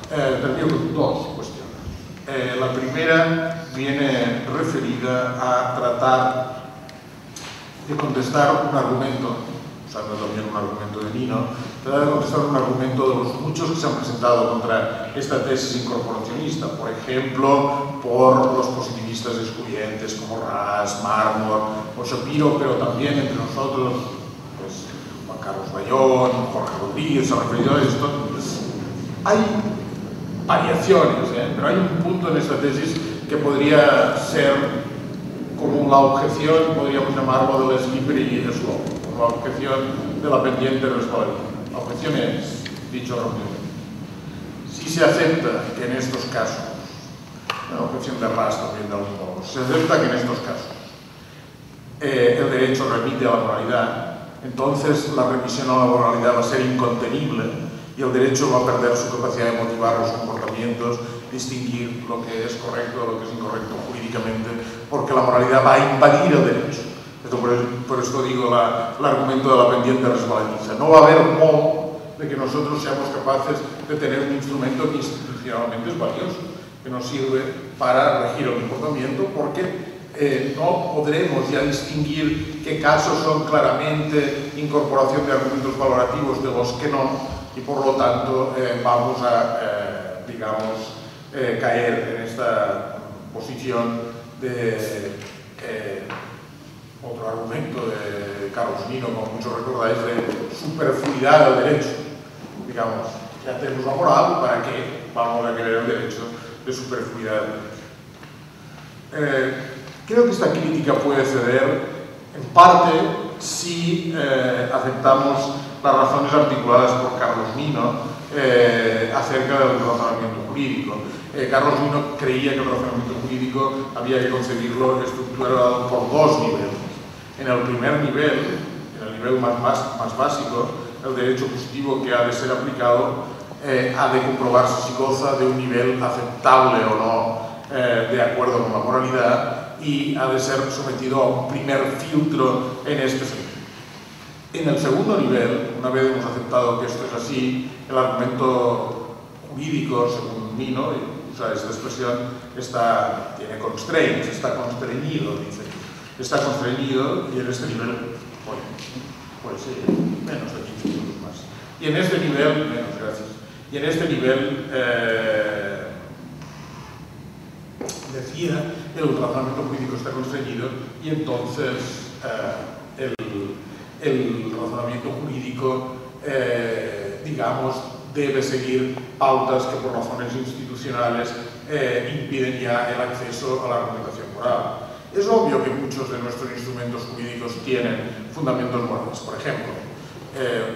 termino con 2 cuestiones. La primera viene referida a tratar de contestar un argumento, usando también un argumento de Nino, tratar de contestar un argumento de los muchos que se han presentado contra esta tesis incorporacionista, por ejemplo, por los positivistas excluyentes como Ras, Marmor o Shapiro, pero también entre nosotros, pues, Juan Carlos Bayón, Jorge Rodríguez se ha referido a esto. Hay variaciones, pero hay un punto en esta tesis que podría ser como la objeción, podríamos llamarlo del slippery slope, como la objeción de la pendiente resbaladiza. La objeción es, dicho rápidamente, si se acepta que en estos casos, la objeción de Ras también de algún modo, se acepta que en estos casos el derecho remite a la moralidad, entonces la remisión a la moralidad va a ser incontenible y el derecho va a perder su capacidad de motivar los comportamientos, distinguir lo que es correcto o lo que es incorrecto jurídicamente, porque la moralidad va a invadir el derecho. Por esto digo el argumento de la pendiente resbaladiza. No va a haber modo de que nosotros seamos capaces de tener un instrumento que institucionalmente es valioso, que nos sirve para regir el comportamiento, porque no podremos ya distinguir qué casos son claramente incorporación de argumentos valorativos de los que no, y por lo tanto vamos a, digamos, caer en esta posición de otro argumento de Carlos Nino, como muchos recordáis, de superfluidad del derecho. Digamos, ya tenemos la moral, ¿para qué vamos a querer el derecho de superfluidad del derecho? Creo que esta crítica puede ceder, en parte, si aceptamos las razones articuladas por Carlos Nino acerca del razonamiento jurídico. Carlos Nino creía que el razonamiento jurídico había que concebirlo estructurado por dos niveles. En el primer nivel, en el nivel más básico, el derecho positivo que ha de ser aplicado ha de comprobarse si goza de un nivel aceptable o no de acuerdo con la moralidad, y ha de ser sometido a un primer filtro en este sentido. En el segundo nivel, una vez hemos aceptado que esto es así, el argumento jurídico, según Nino, usa esta expresión, tiene constraints, está constreñido, dice. Está constreñido, y en este nivel, puede ser menos de 15 minutos más. Y en este nivel, menos, gracias. Y en este nivel, decía, el razonamiento jurídico está constreñido, y entonces el razonamiento jurídico, digamos, debe seguir pautas que por razones institucionales impiden ya el acceso a la argumentación moral. Es obvio que muchos de nuestros instrumentos jurídicos tienen fundamentos morales. Por ejemplo,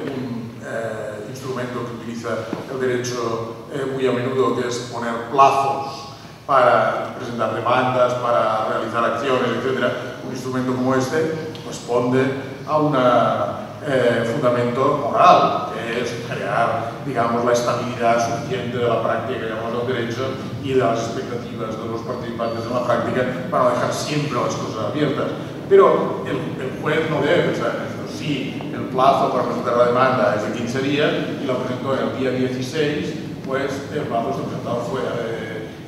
un instrumento que utiliza el derecho muy a menudo, que es poner plazos para presentar demandas, para realizar acciones, etc. Un instrumento como este responde a un fundamento moral, que es crear, digamos, la estabilidad suficiente de la práctica que llamamos el derecho y de las expectativas de los participantes en la práctica para no dejar siempre las cosas abiertas. Pero el juez no debe pensar en esto. Si el plazo para presentar la demanda es de 15 días y la presentó en el día 16, pues el plazo está presentado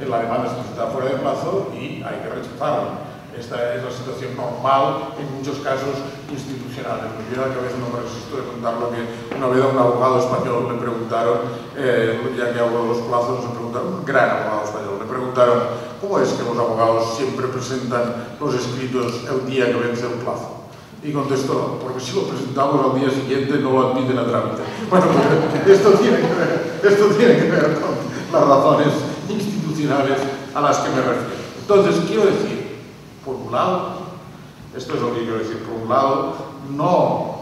la demanda está presentada fuera de plazo y hay que rechazarla. Esta es la situación normal en muchos casos institucionales. Me olvida que a veces no me resisto de contar lo que una vez a un abogado español le preguntaron, ya que hablo de los plazos, le preguntaron, un gran abogado español, le preguntaron ¿cómo es que los abogados siempre presentan los escritos el día que vence el plazo? Y contestó, porque si lo presentamos al día siguiente no lo admiten a trámite. Bueno, esto tiene que ver con las razones institucionales a las que me refiero. Entonces, quiero decir, por un lado, esto es lo que quiero decir, por un lado, no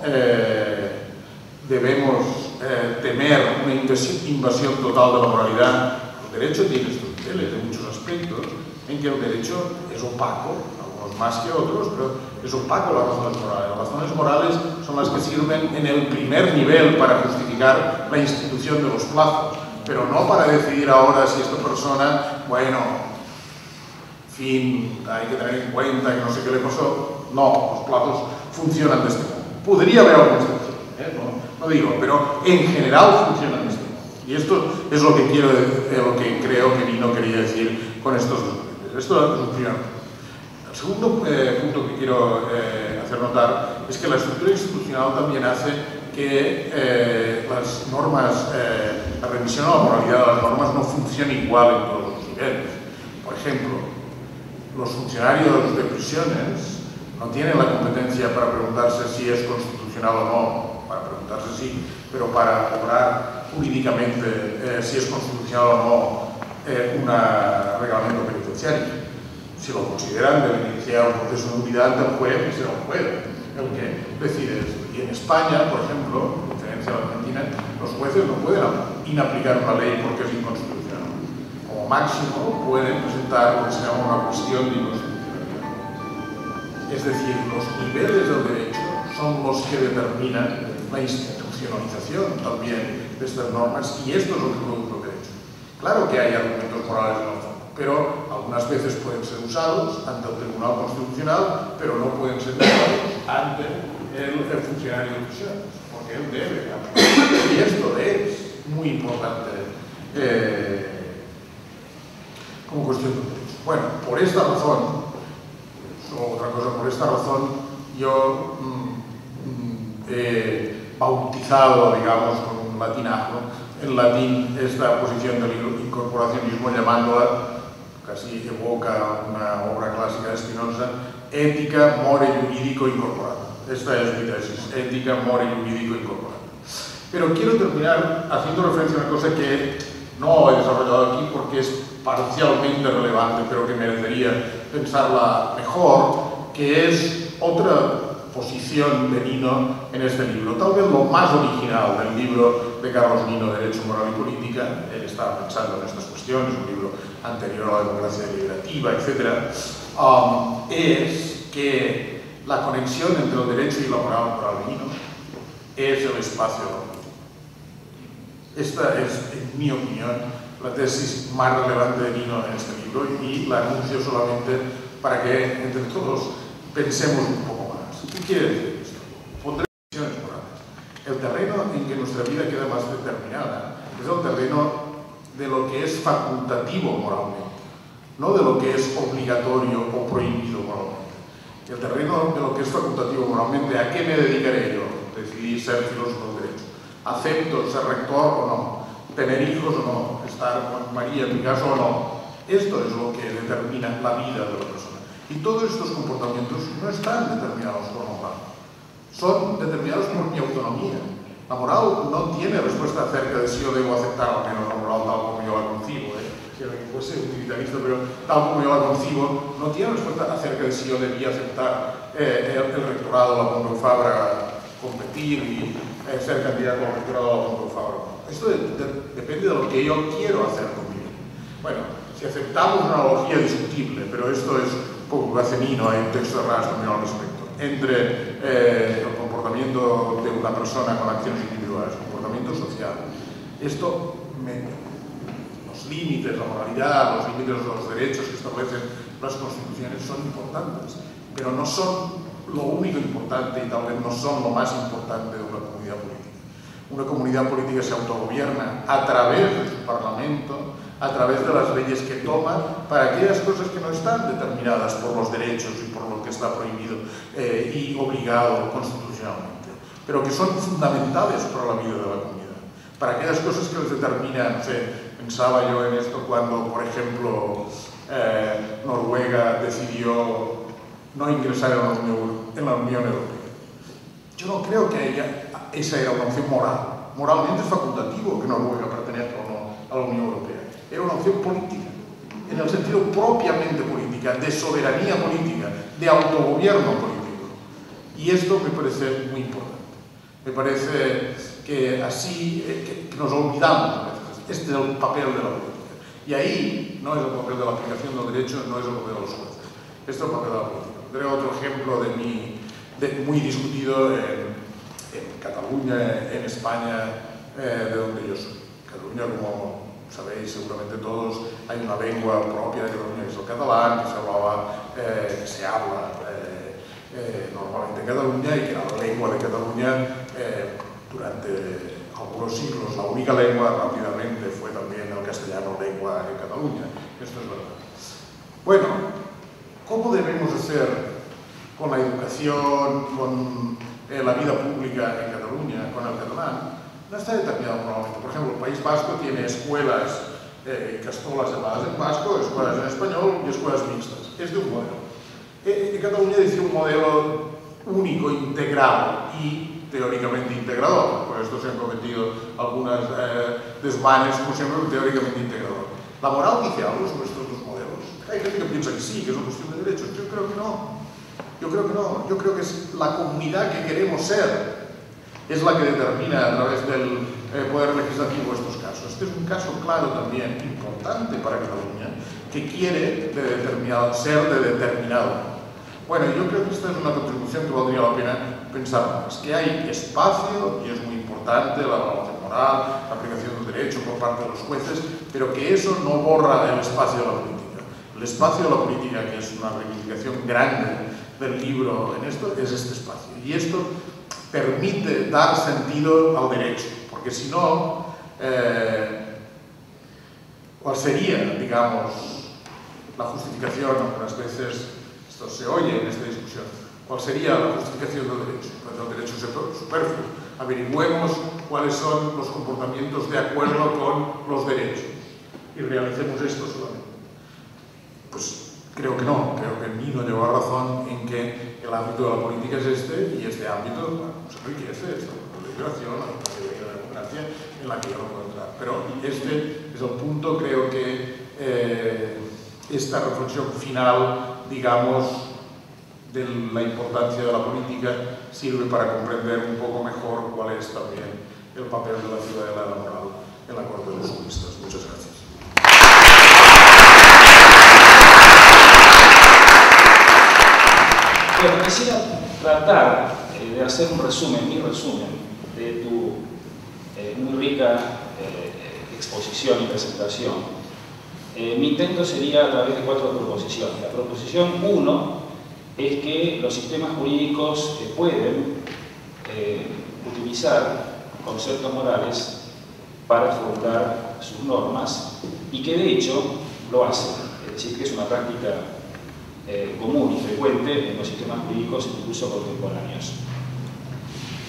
debemos temer una invasión total de la moralidad. El derecho tiene estos niveles de muchos aspectos en que el derecho es opaco, algunos más que otros, pero es opaco las razones morales. Las razones morales son las que sirven en el primer nivel para justificar la institución de los plazos, pero no para decidir ahora si esta persona, bueno, en fin, hay que tener en cuenta que no sé qué le pasó. No, los plazos funcionan de este modo. Podría haber alguna excepción, no digo, pero en general funcionan de este modo. Y esto es lo que creo que Nino quería decir con estos dos niveles. Esto es un primer punto. El segundo punto que quiero hacer notar es que la estructura institucional también hace que las normas, la revisión a la moralidad de las normas no funcione igual en todos los niveles. Por ejemplo, los funcionarios de prisiones no tienen la competencia para preguntarse si es constitucional o no, para preguntarse sí, pero para obrar jurídicamente si es constitucional o no un reglamento penitenciario. si lo consideran, deben iniciar un proceso de nulidad ante el juez, y será un juez el que decide esto. Y en España, por ejemplo, en diferencia de la Argentina, los jueces no pueden inaplicar una ley porque es inconstitucional. Como máximo pueden presentar lo que se llama una cuestión de inconstitucionalidad. Es decir, los niveles del derecho son los que determinan la institucionalización también de estas normas, y esto es lo que produce el derecho. Claro que hay argumentos morales en el fondo, pero algunas veces pueden ser usados ante el Tribunal Constitucional, pero no pueden ser usados ante el funcionario de prisión, porque él debe aplicar. Y esto es muy importante como cuestión de derecho. Bueno, por esta razón, otra cosa, por esta razón, yo he bautizado, digamos, con un latinazo, en latín, esta posición del incorporacionismo, llamándola, casi evoca una obra clásica de Spinoza, ética, more jurídico incorporada. Esta es mi tesis, ética, more jurídico incorporada. Pero quiero terminar haciendo referencia a una cosa que no he desarrollado aquí porque es parcialmente relevante, pero que merecería pensarla mejor, que es otra posición de Nino en este libro. Tal vez lo más original del libro de Carlos Nino, Derecho, Moral y Política, él estaba pensando en estas cuestiones, un libro anterior a la democracia deliberativa, etc., es que la conexión entre el derecho y la moral para Nino es el espacio. Esta es, en mi opinión, la tesis más relevante de Nino en este libro, y la anuncio solamente para que entre todos pensemos un poco más. ¿Qué quiere decir esto? Pondré condiciones morales. El terreno en que nuestra vida queda más determinada es el terreno de lo que es facultativo moralmente, no de lo que es obligatorio o prohibido moralmente. El terreno de lo que es facultativo moralmente, ¿a qué me dedicaré yo? Decidí ser filósofo del derecho. ¿Acepto ser rector o no? ¿Tener hijos o no? ¿Estar con María en mi caso o no? Esto es lo que determina la vida de la persona. Y todos estos comportamientos no están determinados por la moral. Son determinados por mi autonomía. La moral no tiene respuesta acerca de si yo debo aceptar al menos la moral tal como yo la concibo. Quiero que fuese utilitarista, pero tal como yo la concibo, no tiene respuesta acerca de si yo debía aceptar el rectorado de la Pompeu Fabra, competir y ser candidato al rectorado de la Pompeu Fabra. Esto depende de lo que yo quiero hacer con mi vida. Bueno, si aceptamos una analogía discutible, pero esto es un poco que hace Nino, hay un texto de Ras también al respecto, entre el comportamiento de una persona con acciones individuales, comportamiento social. Esto, los límites, la moralidad, los límites de los derechos que establecen las constituciones son importantes, pero no son lo único importante y tal vez no son lo más importante de una comunidad política. Una comunidad política se autogobierna a través de su parlamento, a través de las leyes que toma, para aquellas cosas que no están determinadas por los derechos y por lo que está prohibido y obligado constitucionalmente, pero que son fundamentales para la vida de la comunidad. Para aquellas cosas que les determinan, no sé, pensaba yo en esto cuando, por ejemplo, Noruega decidió no ingresar en la Unión Europea. Yo no creo que esa era una opción moral. Moralmente es facultativo que Noruega pertenezca o no a la Unión Europea. Era una opción política, en el sentido propiamente política, de soberanía política, de autogobierno político. Y esto me parece muy importante. Me parece que así que nos olvidamos a veces. Este es el papel de la política. Y ahí no es el papel de la aplicación del derecho, no es el papel de los jueces. Este es el papel de la política. Daré otro ejemplo muy discutido en Cataluña, en España, de donde yo soy. Cataluña, como sabéis seguramente todos, hay una lengua propia de Cataluña que es el catalán, que se habla normalmente en Cataluña y que era la lengua de Cataluña durante algunos siglos. La única lengua rápidamente fue también el castellano, lengua en Cataluña. Esto es verdad. Bueno, ¿cómo debemos hacer con la educación, con la vida pública en Cataluña, con el catalán? No está determinado moralmente. Por ejemplo, el País Vasco tiene escuelas castolas llamadas en vasco, escuelas en español y escuelas mixtas. Es de un modelo. En Cataluña dice un modelo único, integrado y teóricamente integrador. Por esto se han cometido algunas desmanes, como siempre, teóricamente integrador. ¿La moral dice algo sobre estos dos modelos? Hay gente que piensa que sí, que es una cuestión de derechos. Yo creo que no. Yo creo que no. Yo creo que es la comunidad que queremos ser es la que determina a través del poder legislativo estos casos. Este es un caso claro también, importante para Cataluña, que quiere ser de determinado. Bueno, yo creo que esta es una contribución que valdría la pena pensar más, que hay espacio, y es muy importante, la evaluación moral, la aplicación del derecho por parte de los jueces, pero que eso no borra el espacio de la política. El espacio de la política, que es una reivindicación grande del libro en esto, es este espacio. Y esto permite dar sentido al derecho, porque si no, ¿cuál sería, digamos, la justificación? Algunas veces esto se oye en esta discusión. ¿Cuál sería la justificación del derecho? Pues el derecho es superfluo. Averigüemos cuáles son los comportamientos de acuerdo con los derechos y realicemos esto solamente. Pues creo que no. Creo que Nino lleva razón en que el ámbito de la política es este, y este ámbito, bueno, se enriquece, esta liberación, la teoría de la democracia, en la que yo no puedo entrar. Pero este es el punto, creo que esta reflexión final, digamos, de la importancia de la política sirve para comprender un poco mejor cuál es también el papel de la ciudadanía moral en la Corte de los Juristas. Muchas gracias. Bueno, quisiera tratar de hacer un resumen, mi resumen, de tu muy rica exposición y presentación. Mi intento sería a través de 4 proposiciones. La proposición 1 es que los sistemas jurídicos pueden utilizar conceptos morales para formular sus normas y que de hecho lo hacen, es decir, que es una práctica común y frecuente en los sistemas jurídicos incluso contemporáneos.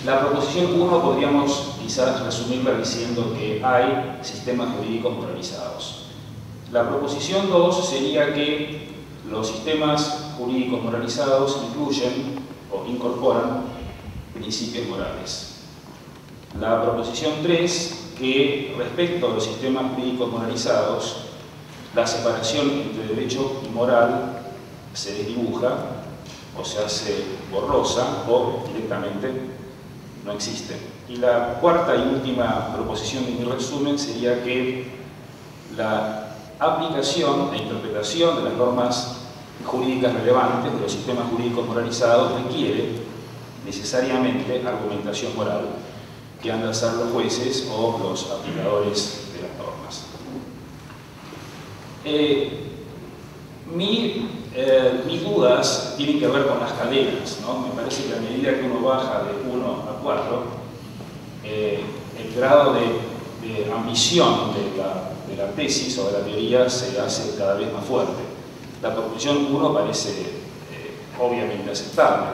La proposición 1 podríamos quizás resumirla diciendo que hay sistemas jurídicos moralizados. La proposición 2 sería que los sistemas jurídicos moralizados incluyen o incorporan principios morales. La proposición 3, que respecto a los sistemas jurídicos moralizados, la separación entre derecho y moral se desdibuja o se hace borrosa o directamente no existe. Y la cuarta y última proposición de mi resumen sería que la aplicación e interpretación de las normas jurídicas relevantes de los sistemas jurídicos moralizados requiere necesariamente argumentación moral que han de hacer los jueces o los aplicadores de las normas. Mis dudas tienen que ver con las cadenas, ¿no? Me parece que a medida que uno baja de 1 a 4, el grado de ambición de la tesis o de la teoría se hace cada vez más fuerte. La proposición 1 parece obviamente aceptable.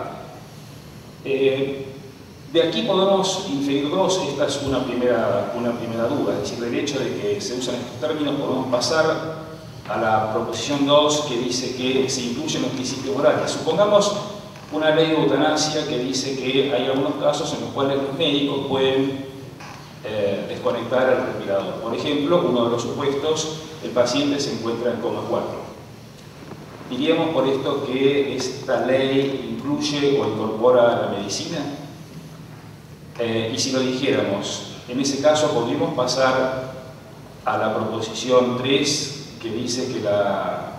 De aquí podemos inferir dos. Esta es una primera duda, es decir, del hecho de que se usan estos términos podemos pasar a la proposición 2 que dice que se incluyen los principios morales. Supongamos una ley de eutanasia que dice que hay algunos casos en los cuales los médicos pueden desconectar el respirador. Por ejemplo, uno de los supuestos, el paciente se encuentra en coma 4. ¿Diríamos por esto que esta ley incluye o incorpora la medicina? Y si lo dijéramos, en ese caso podríamos pasar a la proposición 3 que dice que la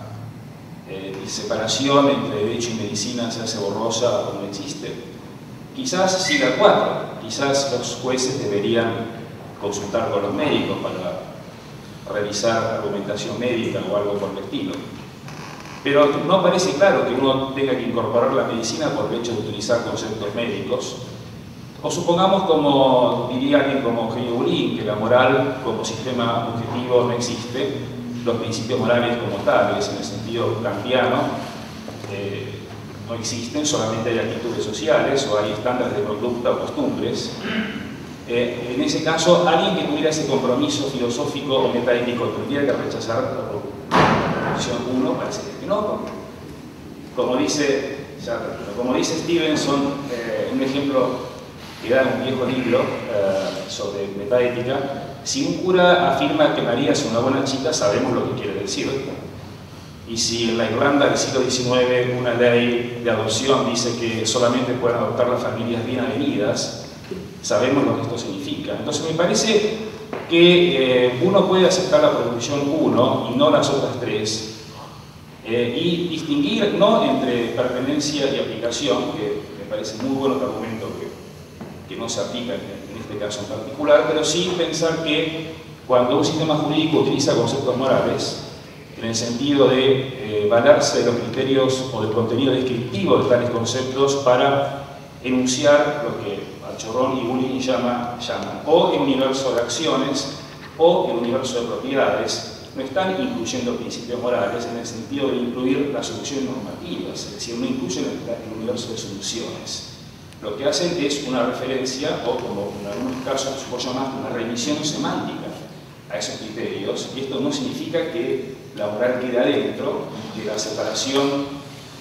separación entre derecho y medicina se hace borrosa o no existe. Quizás sí la 4, quizás los jueces deberían consultar con los médicos para revisar argumentación médica o algo por el estilo. Pero no parece claro que uno tenga que incorporar la medicina por el hecho de utilizar conceptos médicos. O supongamos, como diría alguien como Eugenio Bulín, que la moral como sistema objetivo no existe, los principios morales como tales, en el sentido kantiano, no existen, solamente hay actitudes sociales o hay estándares de conducta o costumbres. En ese caso, alguien que tuviera ese compromiso filosófico o metaético tendría que rechazar la proposición 1, parece que no, porque, como dice Stevenson, un ejemplo que da en un viejo libro sobre metaética, Si un cura afirma que María es una buena chica, sabemos lo que quiere decir. Y si en la Irlanda del siglo XIX una ley de adopción dice que solamente pueden adoptar las familias bien avenidas, sabemos lo que esto significa. Entonces me parece que uno puede aceptar la prohibición 1 y no las otras 3, y distinguir no entre pertenencia y aplicación, que me parece muy bueno el argumento que no se aplica en este caso en particular, pero sí pensar que cuando un sistema jurídico utiliza conceptos morales, en el sentido de valerse de los criterios o del contenido descriptivo de tales conceptos para enunciar lo que Alchorrón y Bulling llaman o el universo de acciones o el universo de propiedades, no están incluyendo principios morales en el sentido de incluir las soluciones normativas, es decir, no incluyen el universo de soluciones. Lo que hacen es una referencia, o como en algunos casos se puede llamar una remisión semántica a esos criterios, y esto no significa que la moral quede adentro, que la separación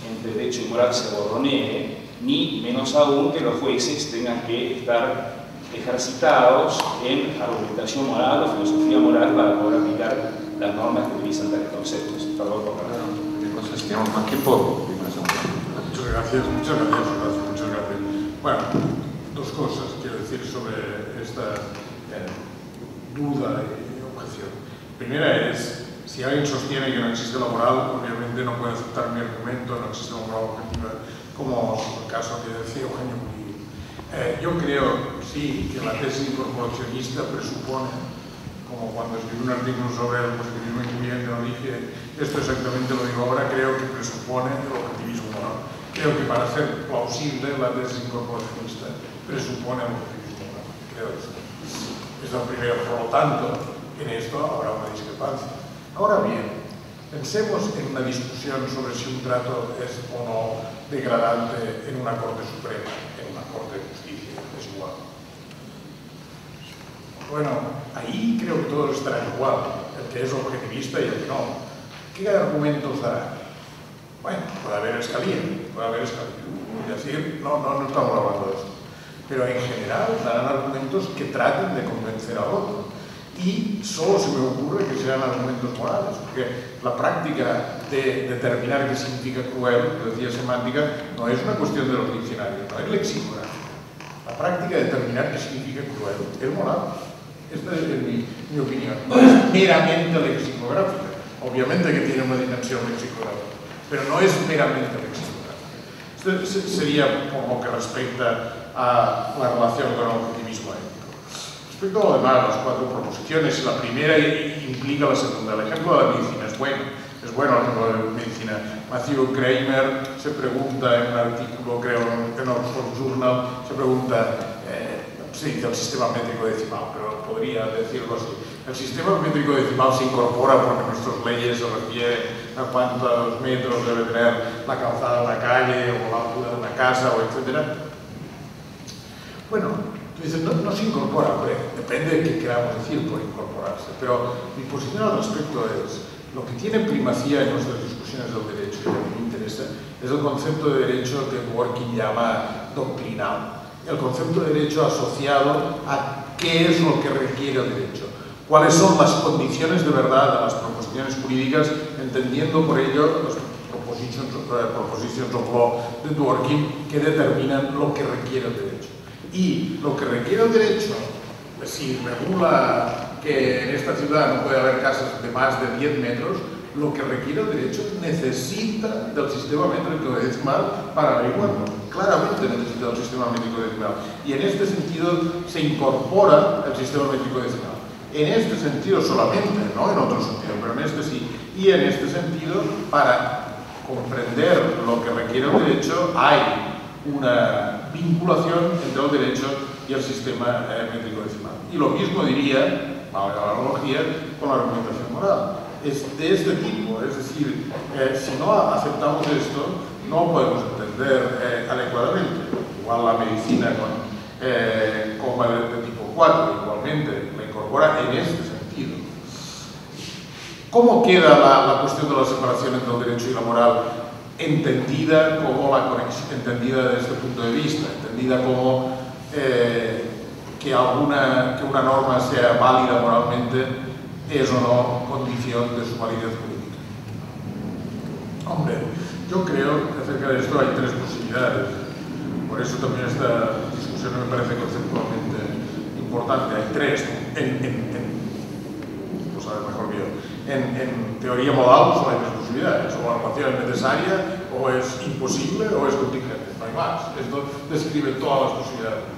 entre derecho y moral se borronee, ni menos aún que los jueces tengan que estar ejercitados en argumentación moral o filosofía moral para poder aplicar las normas que utilizan tales conceptos. Perdón por hablar. Entonces, tenemos más tiempo. Muchas gracias. Bueno, dos cosas quiero decir sobre esta duda y objeción. Primera es, si alguien sostiene que no existe la moral, obviamente no puede aceptar mi argumento, no existe la moral objetiva, como el caso que decía Eugenio Murillo. Yo creo, sí, que la tesis incorporacionista presupone, como cuando escribí un artículo sobre el positivismo incluyente, no dije esto exactamente lo digo ahora, creo que presupone el objetivismo moral. Creo que para ser plausible la tesis incorporacionista presupone el objetivismo moral. Creo eso. Es lo primero. Por lo tanto, en esto habrá una discrepancia. Ahora bien, pensemos en una discusión sobre si un trato es o no degradante en una Corte Suprema, en una Corte de Justicia, es igual. Bueno, ahí creo que todos estarán igual, el que es objetivista y el que no. ¿Qué argumentos dará? Bueno, puede haber escalía. Es decir, no estamos hablando de esto. Pero en general darán argumentos que traten de convencer al otro. Y solo se me ocurre que sean argumentos morales, porque la práctica de determinar qué significa cruel, que decía semántica, no es una cuestión de los diccionarios, no es lexicográfica. La práctica de determinar qué significa cruel es moral. Esta es mi opinión. No es meramente lexicográfica. Obviamente que tiene una dimensión lexicográfica, pero no es meramente lexicográfica. Esto sería por lo que respecta a la relación con el objetivismo ético. Respecto a lo demás, las 4 proposiciones, la primera implica la segunda. El ejemplo de la medicina es bueno el ejemplo de medicina. Matthew Kramer se pregunta en un artículo, creo, en Oxford Journal, se pregunta, se dice el sistema métrico decimal, pero podría decirlo así. El sistema métrico decimal se incorpora porque nuestras leyes se refieren a cuántos metros debe tener la calzada de una calle o la altura de una casa, o etcétera. Bueno, tú dices, no se incorpora, hombre, depende de qué queramos decir por incorporarse, pero mi posición al respecto es, lo que tiene primacía en nuestras discusiones del derecho, y lo que me interesa, es el concepto de derecho que Dworkin llama doctrinal, el concepto de derecho asociado a qué es lo que requiere el derecho, cuáles son las condiciones de verdad de las proposiciones jurídicas, entendiendo por ello las propositions of law de Dworkin que determinan lo que requiere el derecho. Y lo que requiere el derecho, pues si regula que en esta ciudad no puede haber casas de más de 10 metros, lo que requiere el derecho necesita del sistema métrico decimal para averiguarlo. Claramente necesita del sistema métrico decimal. Y en este sentido se incorpora el sistema métrico decimal. En este sentido solamente, no en otro sentido, pero en este sí. Y en este sentido, para comprender lo que requiere el derecho, hay una vinculación entre el derecho y el sistema métrico decimal. Y lo mismo diría, valga la analogía, con la argumentación moral. Es de este tipo, es decir, si no aceptamos esto, no podemos entender adecuadamente. Igual la medicina con coma de tipo 4, igualmente, la incorpora en este sentido. ¿Cómo queda la cuestión de la separación entre el derecho y la moral? Entendida como la conexión, entendida desde este punto de vista, entendida como que una norma sea válida moralmente es o no condición de su validez política. Hombre, yo creo que acerca de esto hay tres posibilidades. Por eso también esta discusión me parece conceptualmente importante. Hay tres, lo sabes mejor que yo. En teoría modal solo hay tres posibilidades. O la normación es necesaria, o es imposible, o es contingente. No hay más. Esto describe todas las posibilidades.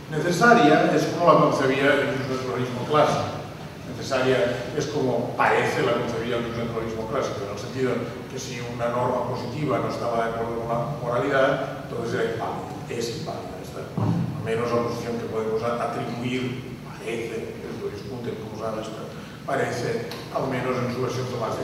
Necesaria es como la concebía el naturalismo clásico. Necesaria es como parece la concebía el naturalismo clásico, en el sentido que si una norma positiva no estaba de acuerdo con la moralidad, entonces era inválida. Es inválida. Al menos la posición que podemos atribuir, parece, que lo discuten como sabes, parece, al menos en su versión más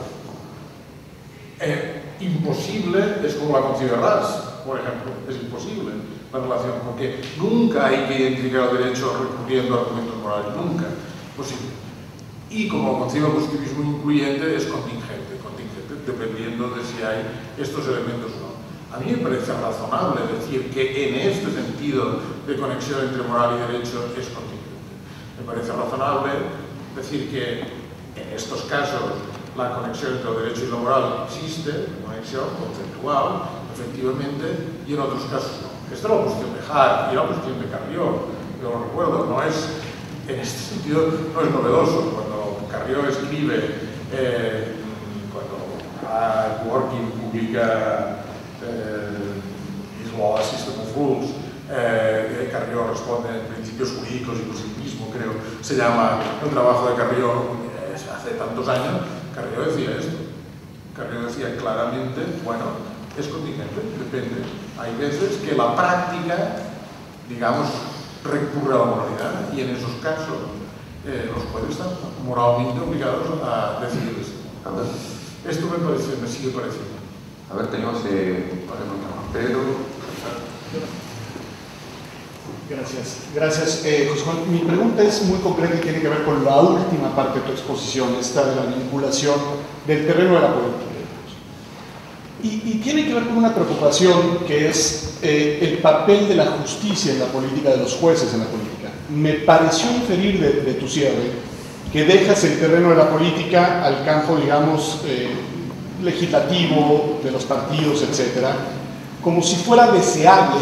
imposible es como la concibe Ras, por ejemplo. Es imposible la relación, porque nunca hay que identificar el derecho recurriendo a argumentos morales, nunca. Posible. Y como concibe el positivismo incluyente, es contingente, dependiendo de si hay estos elementos o no. A mí me parece razonable decir que en este sentido de conexión entre moral y derecho es contingente. Me parece razonable decir que en estos casos la conexión entre el derecho y la moral existe, conexión conceptual, efectivamente, y en otros casos no. Esta es la posición de Hart y la posición de Carrió, yo lo recuerdo, no es, en este sentido, no es novedoso. Cuando Carrió escribe, cuando Dworkin publica His Law, A System of Rules, Carrió responde en Principios Jurídicos y Positivismo, creo, se llama el trabajo de Carrió hace tantos años. Carrió decía esto. Carrió decía claramente, bueno, es contingente, depende. Hay veces que la práctica, digamos, recurre a la moralidad y en esos casos los jueces están moralmente obligados a decidir esto. Esto me sigue pareciendo. A ver, tenemos Pedro. Gracias, José Juan. Mi pregunta es muy concreta y tiene que ver con la última parte de tu exposición, esta de la vinculación del terreno de la política. Y tiene que ver con una preocupación que es el papel de la justicia en la política, de los jueces en la política. Me pareció inferir de tu cierre que dejas el terreno de la política al campo, digamos, legislativo, de los partidos, etcétera, como si fuera deseable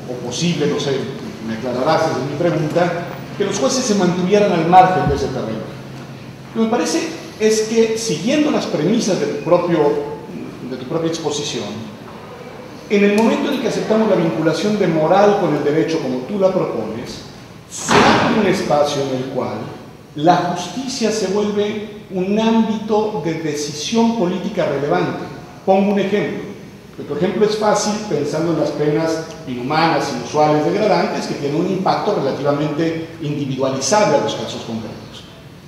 o posible, no sé, me aclararás desde mi pregunta, que los jueces se mantuvieran al margen de ese terreno. Lo que me parece es que, siguiendo las premisas de tu propia exposición, en el momento en el que aceptamos la vinculación de moral con el derecho como tú la propones, se abre un espacio en el cual la justicia se vuelve un ámbito de decisión política relevante. Pongo un ejemplo. Por ejemplo, es fácil pensando en las penas inhumanas, inusuales, degradantes, que tienen un impacto relativamente individualizable a los casos concretos.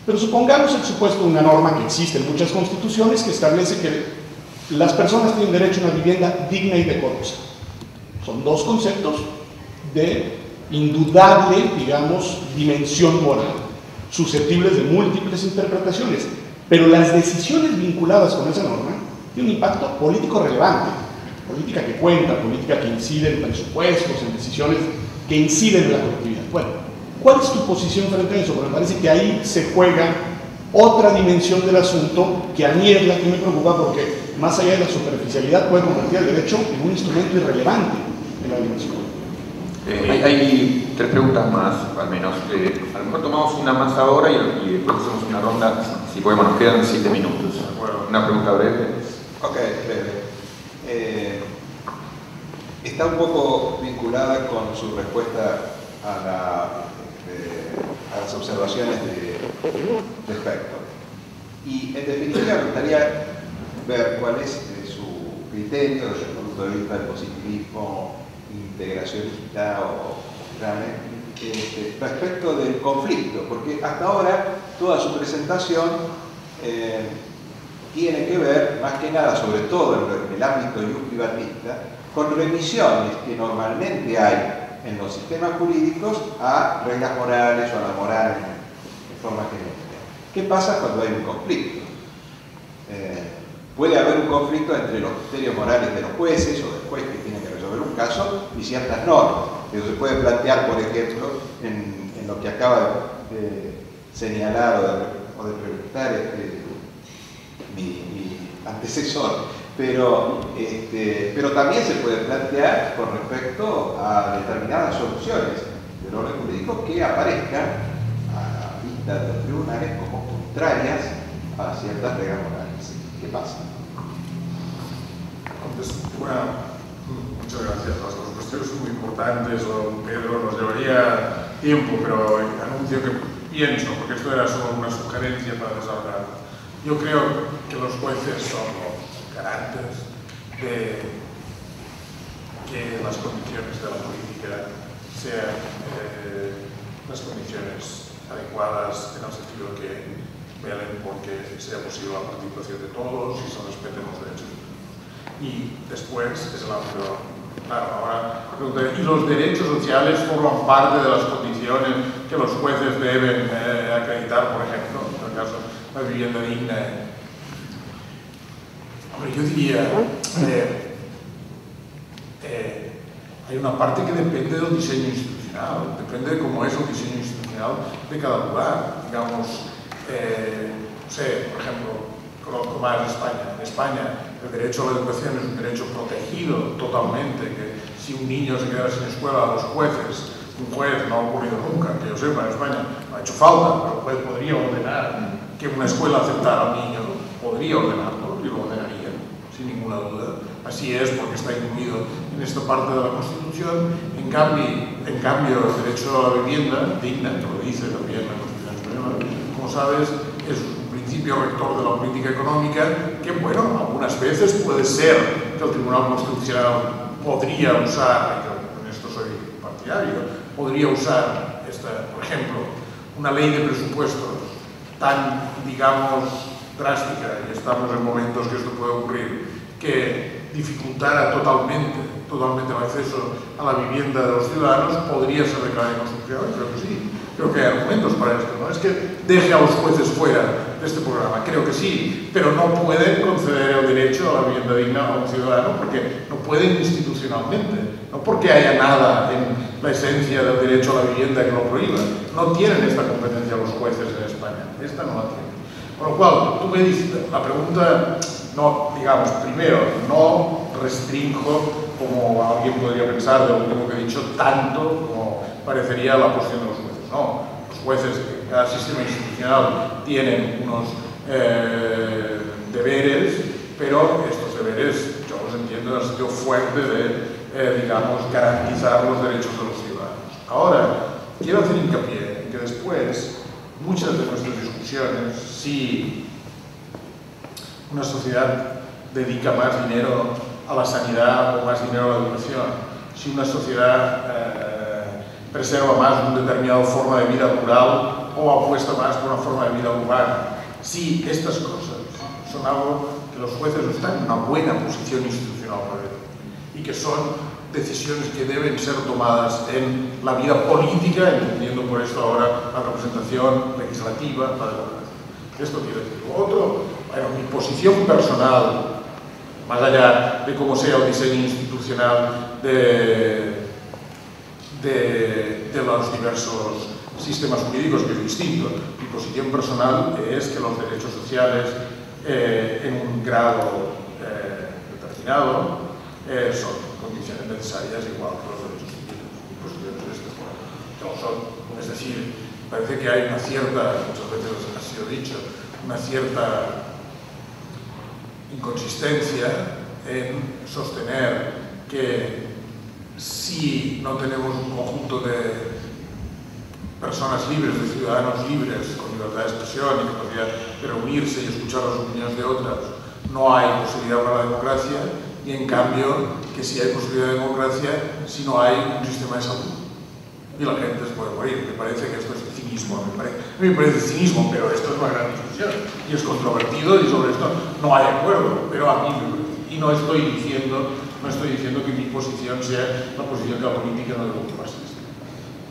Pero supongamos el supuesto de una norma que existe en muchas constituciones que establece que las personas tienen derecho a una vivienda digna y decorosa. Son dos conceptos de indudable, digamos, dimensión moral, susceptibles de múltiples interpretaciones, pero las decisiones vinculadas con esa norma tienen un impacto político relevante, política que cuenta, política que incide en presupuestos, en decisiones que inciden en la colectividad. Bueno, ¿cuál es tu posición frente a eso? Porque me parece que ahí se juega otra dimensión del asunto que a mí es la que me preocupa, porque más allá de la superficialidad puede convertir el derecho en un instrumento irrelevante en la dimensión. Hay tres preguntas más, al menos. A lo mejor tomamos una más ahora y después hacemos una ronda, si podemos, nos quedan 7 minutos. Una pregunta breve. Ok, breve. Está un poco vinculada con su respuesta a las observaciones de Spector. Y en definitiva me gustaría ver cuál es su criterio desde el punto de vista del positivismo, integración digital respecto del conflicto, porque hasta ahora toda su presentación tiene que ver, más que nada, sobre todo en el ámbito privatista, con remisiones que normalmente hay en los sistemas jurídicos a reglas morales o a la moral en forma genérica. ¿Qué pasa cuando hay un conflicto? Puede haber un conflicto entre los criterios morales de los jueces o del juez que tiene que resolver un caso y ciertas normas. Eso se puede plantear, por ejemplo, en lo que acaba de señalar o de preguntar mi antecesor, pero también se puede plantear con respecto a determinadas soluciones del orden jurídico que aparezcan a la vista de los tribunales como contrarias a ciertas reglas morales. ¿Qué pasa? Bueno, muchas gracias. Las dos cuestiones son muy importantes. Pedro, nos llevaría tiempo, pero anuncio que pienso, porque esto era solo una sugerencia para desarrollar. Yo creo que los jueces son los garantes de que las condiciones de la política sean las condiciones adecuadas, en el sentido que velen porque sea posible la participación de todos y se respeten los derechos. Y después es el ámbito, claro, ahora, ¿y los derechos sociales forman parte de las condiciones que los jueces deben acreditar, por ejemplo, en el caso de la vivienda digna? Hombre, yo diría, hay una parte que depende del diseño institucional, depende de cómo es el diseño institucional de cada lugar. Digamos, no sé, por ejemplo, conozco más España. En España el derecho a la educación es un derecho protegido totalmente, que si un niño se queda sin escuela, los jueces, un juez, no ha ocurrido nunca, que yo sepa, en España no ha hecho falta, pero el juez podría ordenar que una escuela aceptara al niño, podría ordenarlo y lo ordenaría, sin ninguna duda. Así es, porque está incluido en esta parte de la Constitución. En cambio el derecho a la vivienda digna, que lo dice también la Constitución española, como sabes, es un principio rector de la política económica que, bueno, algunas veces puede ser que el Tribunal Constitucional podría usar, y en esto soy partidario, podría usar, por ejemplo, una ley de presupuestos tan, digamos, drástica, y estamos en momentos que esto puede ocurrir, que dificultara totalmente el acceso a la vivienda de los ciudadanos, podría ser declarada inconstitucional. Creo que sí. Creo que hay argumentos para esto. No es que deje a los jueces fuera de este programa, creo que sí, pero no pueden conceder el derecho a la vivienda digna a un ciudadano porque no pueden institucionalmente, no porque haya nada en la esencia del derecho a la vivienda que lo prohíba. No tienen esta competencia los jueces en España, esta no la tienen. Con lo cual, tú me dices, la pregunta, no, digamos, primero, no restrinjo, como alguien podría pensar de lo último que he dicho, tanto como parecería la posición de los jueces. No, los jueces de cada sistema institucional tienen unos deberes, pero estos deberes yo los entiendo en el sentido fuerte de, digamos, garantizar los derechos de los ciudadanos. Ahora, quiero hacer hincapié en que después, muchas de nuestras discusiones, si una sociedad dedica más dinero a la sanidad o más dinero a la educación, si una sociedad preserva más una determinada forma de vida rural o apuesta más por una forma de vida urbana, si estas cosas son algo que los jueces están en una buena posición institucional para ello y que son decisiones que deben ser tomadas en la vida política, entendiendo por esto ahora la representación legislativa, la democracia. Esto quiere decir. Lo otro, bueno, mi posición personal, más allá de cómo sea el diseño institucional de los diversos sistemas jurídicos, que es distinto. Mi posición personal es que los derechos sociales en un grado determinado son condiciones necesarias igual que los derechos civiles. Mi posición es esta. No son, es decir, parece que hay una cierta, muchas veces ha sido dicho, una cierta inconsistencia en sostener que si no tenemos un conjunto de personas libres, de ciudadanos libres, con libertad de expresión y capacidad de reunirse y escuchar las opiniones de otras, no hay posibilidad para la democracia, y en cambio que si hay posibilidad de democracia si no hay un sistema de salud. Y la gente se puede morir. Me parece que esto es cinismo. A mí me parece cinismo, pero esto es una gran discusión y es controvertido y sobre esto no hay acuerdo, pero a mí me parece. Y no estoy diciendo que mi posición sea la posición de la política no debe ocuparse.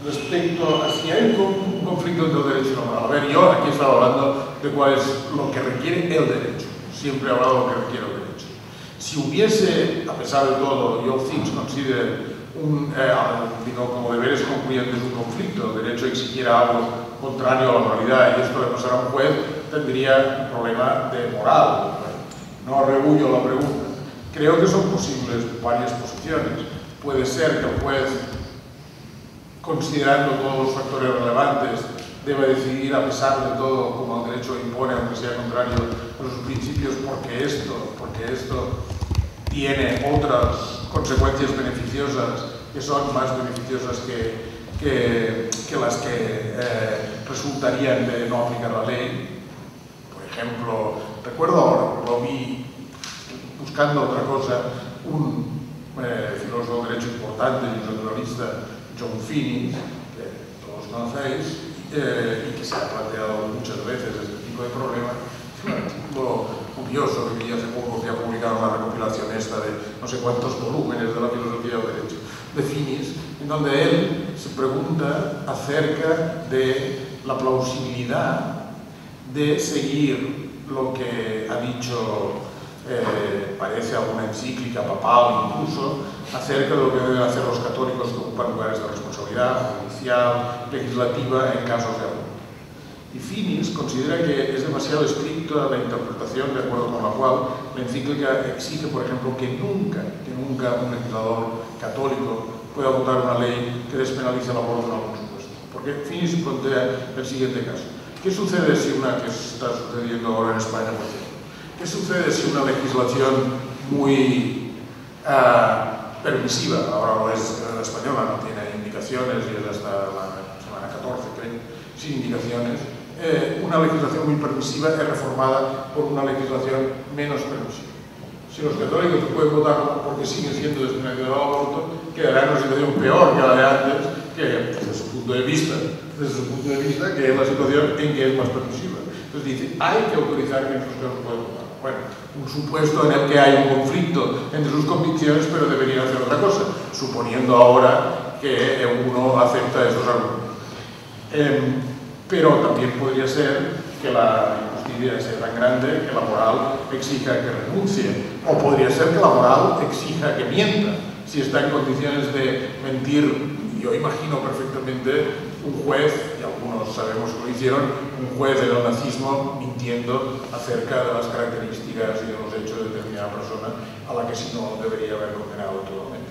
Respecto a si hay un conflicto entre el derecho y la moral. A ver, yo aquí estaba hablando de cuál es lo que requiere el derecho. Siempre he hablado de lo que requiere el derecho. Si hubiese, a pesar de todo, yo things consider digo, como deberes concluyentes de un conflicto. El derecho exigiera algo contrario a la moralidad y esto de pasar a un juez tendría un problema de moral. No rebullo la pregunta. Creo que son posibles varias posiciones. Puede ser que el juez, considerando todos los factores relevantes, deba decidir a pesar de todo, como el derecho impone, aunque sea contrario a sus principios, porque esto tiene otras consecuencias beneficiosas que son más beneficiosas que las que resultarían de no aplicar la ley. Por ejemplo, recuerdo ahora, lo vi buscando otra cosa, un filósofo de derecho importante y naturalista, John Finnis, que todos conocéis, y que se ha planteado muchas veces este tipo de problemas. Es un artículo curioso que vi hace poco, que ha publicado una recopilación esta de no sé cuántos volúmenes de la filosofía del derecho de Finnis, en donde él se pregunta acerca de la plausibilidad de seguir lo que ha dicho, parece alguna encíclica papal incluso, acerca de lo que deben hacer los católicos que ocupan lugares de responsabilidad judicial, legislativa, en casos de abuso. Y Finnis considera que es demasiado estricta la interpretación de acuerdo con la cual la encíclica exige, por ejemplo, que nunca un legislador católico pueda votar una ley que despenalice el aborto en algún supuesto. Porque Finnis plantea el siguiente caso. ¿Qué sucede si que está sucediendo ahora en España, por ejemplo? ¿Qué sucede si una legislación muy permisiva, ahora lo es la española, no tiene indicaciones y es hasta la semana 14, creo, sin indicaciones, una legislación muy permisiva es reformada por una legislación menos permisiva? Si los católicos pueden votar porque siguen siendo despenalizados al aborto, quedará en una situación peor que la de antes, que desde su punto de vista, que es la situación en que es más permisiva. Entonces dice, hay que autorizar que en esos casos pueden votar. Bueno, un supuesto en el que hay un conflicto entre sus convicciones, pero deberían hacer otra cosa, suponiendo ahora que uno acepta esos argumentos. Pero también podría ser que la injusticia sea tan grande que la moral exija que renuncie, o podría ser que la moral exija que mienta, si está en condiciones de mentir. Yo imagino perfectamente un juez, y algunos sabemos que lo hicieron, un juez del nazismo mintiendo acerca de las características y de los hechos de determinada persona a la que si no debería haber condenado totalmente.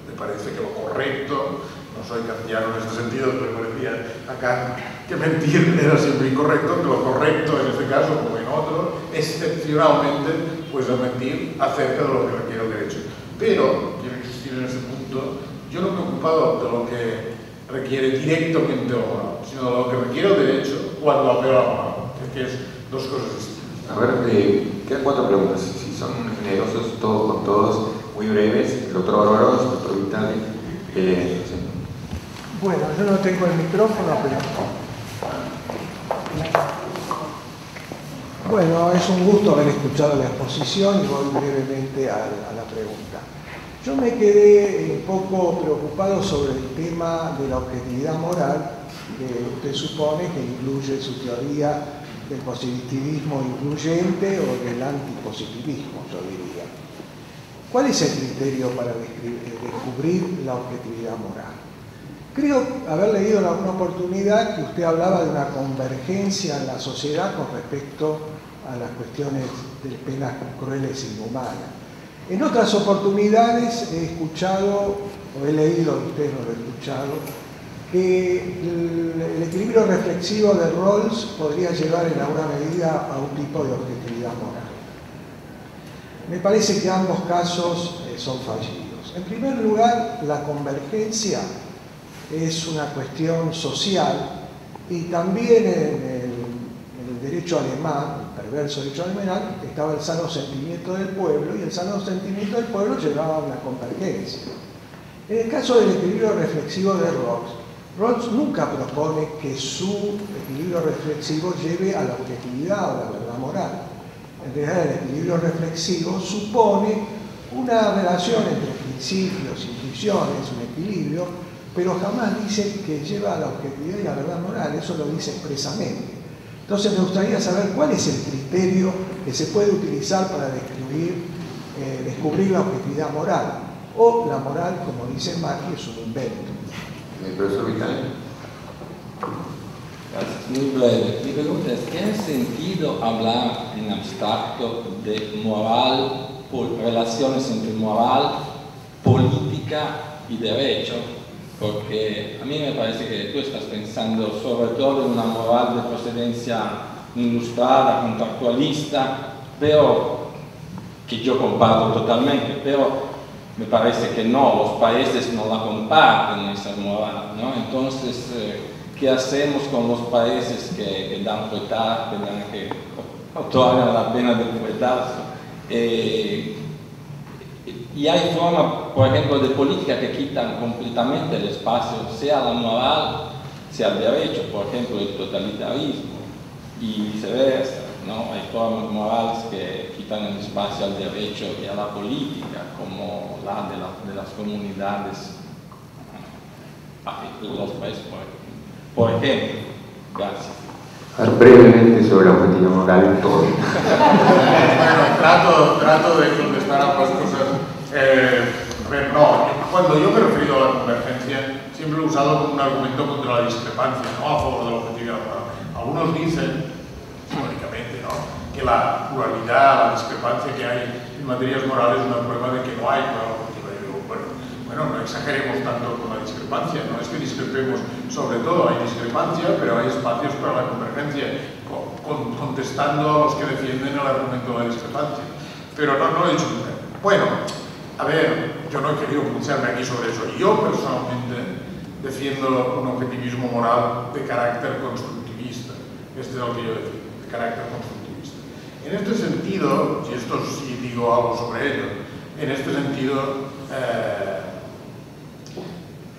Me parece que lo correcto, no soy kantiano en este sentido, pero me parecía a Kant que mentir era siempre incorrecto, que lo correcto en este caso, como en otro, excepcionalmente, pues es mentir acerca de lo que requiere el derecho. Pero, quiero insistir en este punto, yo no me he ocupado de lo que requiere directamente la moral, sino de lo que requiere el derecho cuando apela a la moral, que es dos cosas distintas. A ver, quedan 4 preguntas, si son generosos todos con todos, muy breves. El doctor Bárbaro, el doctor Vitale. Bueno, yo no tengo el micrófono, pero... Bueno, es un gusto haber escuchado la exposición y voy brevemente a la pregunta. Yo me quedé un poco preocupado sobre el tema de la objetividad moral, que usted supone que incluye su teoría del positivismo incluyente o del antipositivismo, yo diría. ¿Cuál es el criterio para descubrir la objetividad moral? Creo haber leído en alguna oportunidad que usted hablaba de una convergencia en la sociedad con respecto a las cuestiones de penas crueles e inhumanas. En otras oportunidades he escuchado, o he leído, usted no lo he escuchado, que el equilibrio reflexivo de Rawls podría llevar en alguna medida a un tipo de objetividad moral. Me parece que ambos casos son fallidos. En primer lugar, la convergencia es una cuestión social y también en el derecho alemán, el perverso derecho alemán, estaba el sano sentimiento del pueblo y el sano sentimiento del pueblo llevaba a una convergencia. En el caso del equilibrio reflexivo de Rawls nunca propone que su equilibrio reflexivo lleve a la objetividad o a la verdad moral. En realidad, el equilibrio reflexivo supone una relación entre principios, intuiciones, un equilibrio, pero jamás dice que lleva a la objetividad y la verdad moral, eso lo dice expresamente. Entonces me gustaría saber cuál es el criterio que se puede utilizar para descubrir la objetividad moral. o la moral, como dice Macri, es un invento. Profesor Vitale. Muy breve. Mi pregunta es, ¿tiene sentido hablar en abstracto de moral, relaciones entre moral, política y derecho? Porque a mí me parece que tú estás pensando sobre todo en una moral de procedencia ilustrada, contractualista, pero que yo comparto totalmente, pero me parece que no, los países no la comparten esa moral, ¿no? Entonces, ¿qué hacemos con los países que dan fuetazo, que otorgan la pena del fuetazo? Y hay formas, por ejemplo, de política que quitan completamente el espacio, sea la moral, sea el derecho, por ejemplo, el totalitarismo, y viceversa, ¿no? Hay formas morales que quitan el espacio al derecho y a la política, como la de las comunidades, los países, por ejemplo. Gracias. Brevemente sobre la objetividad moral todo. Bueno, trato de contestar ambas cosas. A ver, no, cuando yo me he referido a la convergencia, siempre lo he usado como un argumento contra la discrepancia, no a favor de la objetividad moral. Algunos dicen, históricamente, ¿no?, que la pluralidad, la discrepancia que hay en materias morales es una prueba de que no hay moral objetiva. Yo digo, bueno, no exageremos tanto con la discrepancia, no es que discrepemos sobre todo, hay discrepancia, pero hay espacios para la convergencia, contestando a los que defienden el argumento de la discrepancia. Pero no lo he dicho nunca. Bueno, a ver, yo no he querido pronunciarme aquí sobre eso. Yo personalmente defiendo un objetivismo moral de carácter constructivista. Este es el que yo defiendo, de carácter constructivista. En este sentido, y esto sí digo algo sobre ello, en este sentido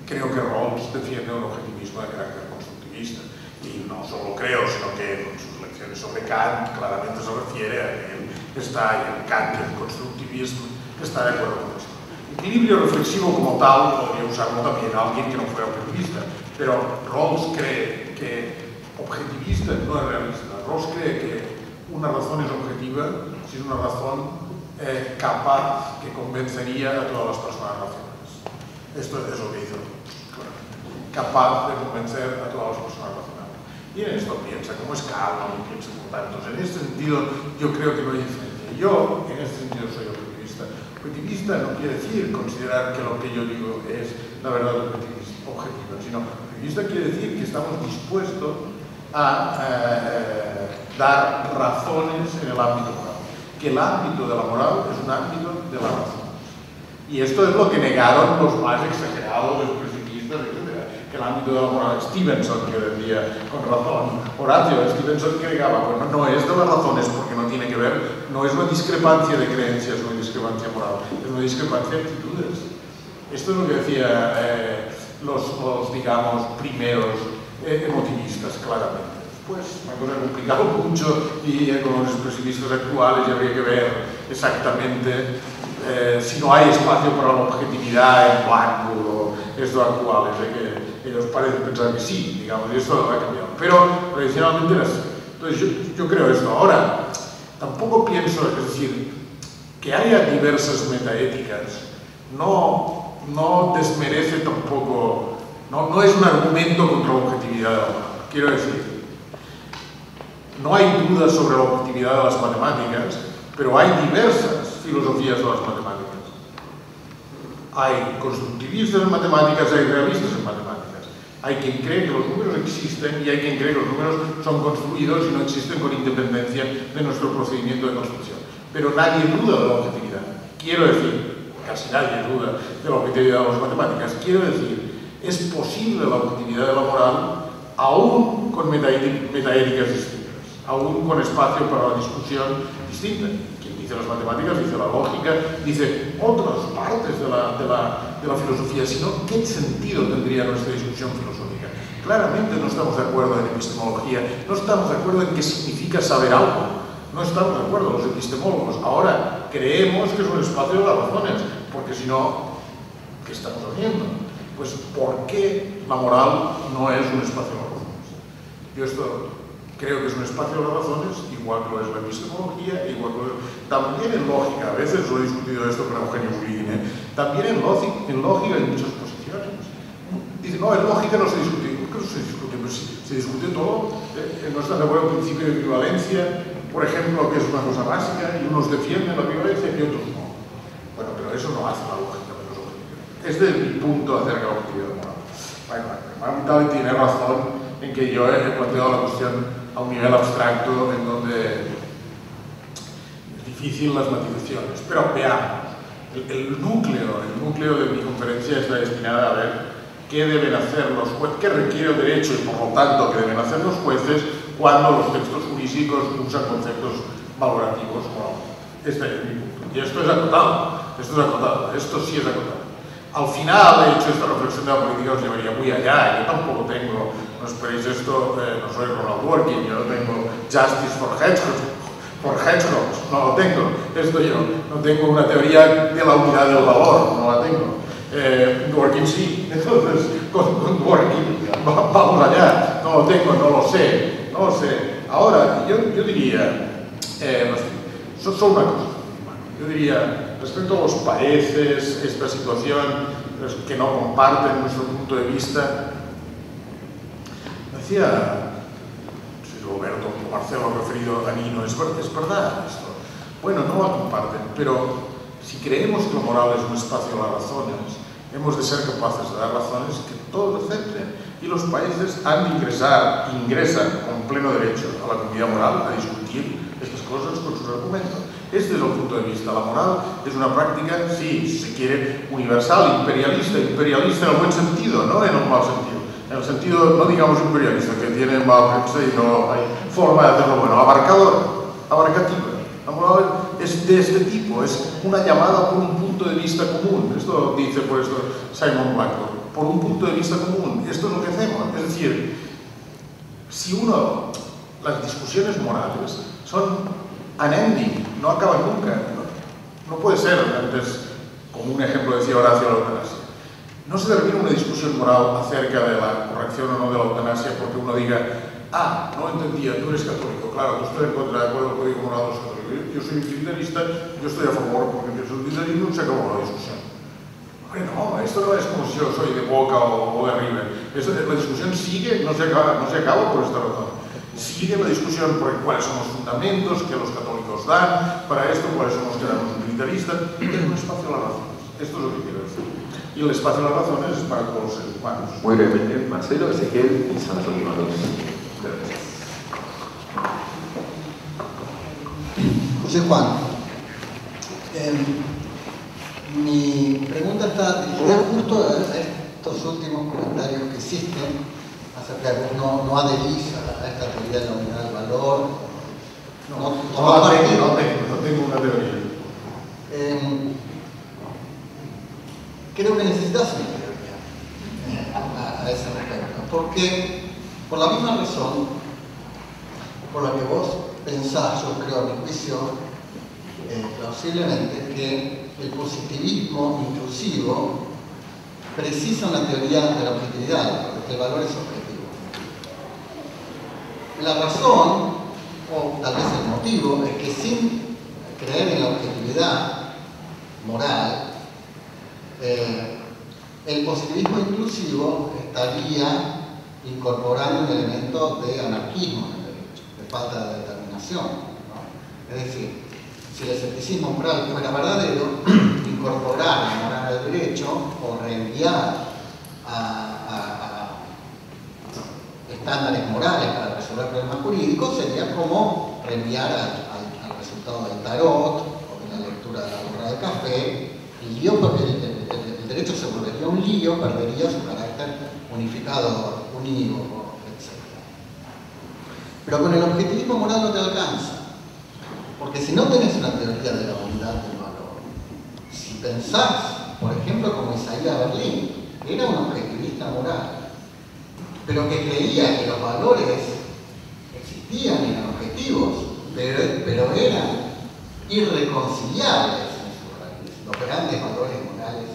creo que Rawls defiende un objetivismo de carácter constructivista. Y no solo creo, sino que en sus lecciones sobre Kant claramente se refiere a que él está, y el Kant y el constructivismo, que está de acuerdo con esto. Equilibrio reflexivo como tal podría usarlo también alguien que no fuera objetivista, pero Rawls cree que objetivista no es realista. Rawls cree que una razón es objetiva si es una razón capaz que convencería a todas las personas racionales. Esto es lo que hizo Rawls, capaz de convencer a todas las personas racionales. Y en esto piensa como escala, y piensa como tal. Entonces, en este sentido, yo creo que no hay diferencia. Yo, en este sentido, soy objetivista. Objetivista no quiere decir considerar que lo que yo digo es la verdad objetiva, sino objetivista quiere decir que estamos dispuestos a dar razones en el ámbito moral. Que el ámbito de la moral es un ámbito de las razones. Y esto es lo que negaron los más exagerados expresivistas, etc. Que el ámbito de la moral, Stevenson, que decía con razón, Horacio, Stevenson que negaba, bueno, no es de las razones porque no tiene que ver, no es una discrepancia de creencias, una discrepancia moral, es una discrepancia de actitudes. Esto es lo que decía los digamos, primeros emotivistas, claramente. Pues una cosa complicada mucho y con los expresivistas actuales ya habría que ver exactamente si no hay espacio para la objetividad en Blackwood o esto actual, que ellos parecen pensar que sí, digamos, y esto ha cambiado. Pero tradicionalmente era así. Entonces yo creo esto. Ahora, tampoco pienso, es decir, que haya diversas metaéticas no desmerece tampoco, no es un argumento contra la objetividad de la moral. Quiero decir, no hay dudas sobre la objetividad de las matemáticas, pero hay diversas filosofías de las matemáticas. Hay constructivistas en matemáticas, hay realistas en matemáticas. Hay quien cree que los números existen y hay quien cree que los números son construidos y no existen con independencia de nuestro procedimiento de construcción. Pero nadie duda de la objetividad. Quiero decir, casi nadie duda de la objetividad de las matemáticas. Quiero decir, es posible la objetividad de la moral aún con metaéticas distintas, aún con espacio para la discusión distinta. Quien dice las matemáticas, dice la lógica, dice otras partes de la filosofía, sino ¿qué sentido tendría nuestra discusión filosófica? Claramente no estamos de acuerdo en epistemología, no estamos de acuerdo en qué significa saber algo, no estamos de acuerdo los epistemólogos. Ahora creemos que es un espacio de las razones, porque si no, ¿qué estamos haciendo? Pues ¿por qué la moral no es un espacio de las razones? Yo esto Creo que es un espacio de las razones, igual que lo es la epistemología, igual que lo es... También en lógica, a veces lo he discutido esto con Eugenio Bulín, también en lógica hay muchas posiciones. Dice, no, en lógica no se discute. ¿Por qué no se discute? Pues se discute todo. No está de acuerdo el principio de equivalencia, por ejemplo, que es una cosa básica, y unos defienden la equivalencia y otros no. Bueno, pero eso no hace la lógica menos objetiva. Este es mi punto acerca de la objetividad moral. Bueno, tiene razón en que yo he planteado la cuestión a un nivel abstracto en donde es difícil las matizaciones. Pero veamos, el núcleo de mi conferencia está destinada a ver qué deben hacer los jueces, qué requiere el derecho y por lo tanto qué deben hacer los jueces cuando los textos jurídicos usan conceptos valorativos. Bueno, este es mi punto. Y esto es acotado, esto sí es acotado. Al final, he hecho esta reflexión de la política, os llevaría muy allá. Yo tampoco tengo, no esperéis esto, no soy Ronald Dworkin, yo no tengo Justice for Hedgehogs, no lo tengo. Esto yo, no tengo una teoría de la unidad del valor, no la tengo. Dworkin sí, entonces con Dworkin vamos allá. No lo tengo, no lo sé. Ahora, yo diría, solo una cosa. Yo diría, respecto a los países, esta situación que no comparten nuestro punto de vista, decía, no sé si Roberto o Marcelo ha referido a Nino, es verdad esto. Bueno, no la comparten, pero si creemos que la moral es un espacio de las razones, hemos de ser capaces de dar razones que todos acepten. Y los países ingresan con pleno derecho a la comunidad moral a discutir estas cosas con sus argumentos. Este es el punto de vista. La moral es una práctica, sí, si se quiere, universal, imperialista en el buen sentido, no en el mal sentido. En el sentido, no digamos imperialista, que tiene mal prensa y no hay forma de hacerlo bueno, abarcativa. La moral es de este tipo, es una llamada por un punto de vista común. Esto dice por esto Simon Blackburn, por un punto de vista común. Esto es lo que hacemos. Es decir, si las discusiones morales son unending, no acaban nunca. No puede ser, antes, como un ejemplo decía Horacio, la eutanasia. No se termina una discusión moral acerca de la corrección o no de la eutanasia porque uno diga, no entendía, tú eres católico, claro, tú estás en contra de acuerdo del código moral de los católicos. Yo soy utilitarista, yo estoy a favor porque pienso el utilitarismo y se acabó la discusión. Hombre, no, esto no es como si yo soy de Boca o de River. La discusión sigue, no se acaba por esta razón. Sigue la discusión por cuáles son los fundamentos que los católicos dan para esto, cuáles son los que dan los utilitaristas. Es un espacio de las razones. Esto es lo que quiero decir. Y el espacio de las razones es para todos los seres humanos. Muy brevemente, Marcelo, Ezequiel y son las últimas dos. José Juan, mi pregunta está dirigida justo a estos últimos comentarios que existen acerca de que uno no adherís a esta teoría de la unidad del valor. No tengo una teoría. Creo que necesitas una teoría a ese respecto, porque por la misma razón por la que vos pensás, yo creo, a mi juicio, plausiblemente, que el positivismo inclusivo precisa una teoría de la objetividad, porque el valor es objetivo. La razón, o tal vez el motivo, es que sin creer en la objetividad moral, el positivismo inclusivo estaría incorporando un elemento de anarquismo en el derecho, de falta de determinación, ¿no? Es decir, si el escepticismo moral fuera verdadero, incorporar la moral al derecho o reenviar a estándares morales para resolver problemas jurídicos sería como reenviar al resultado del tarot o de la lectura de la borra de café. El derecho se volvería un lío, perdería su carácter unificador, unívoco, etc. Pero con el objetivismo moral no te alcanza, porque si no tenés una teoría de la unidad del valor, si pensás, por ejemplo, como Isaías Berlín, que era un objetivista moral, pero que creía que los valores existían y eran objetivos, pero eran irreconciliables en su raíz. Los grandes valores morales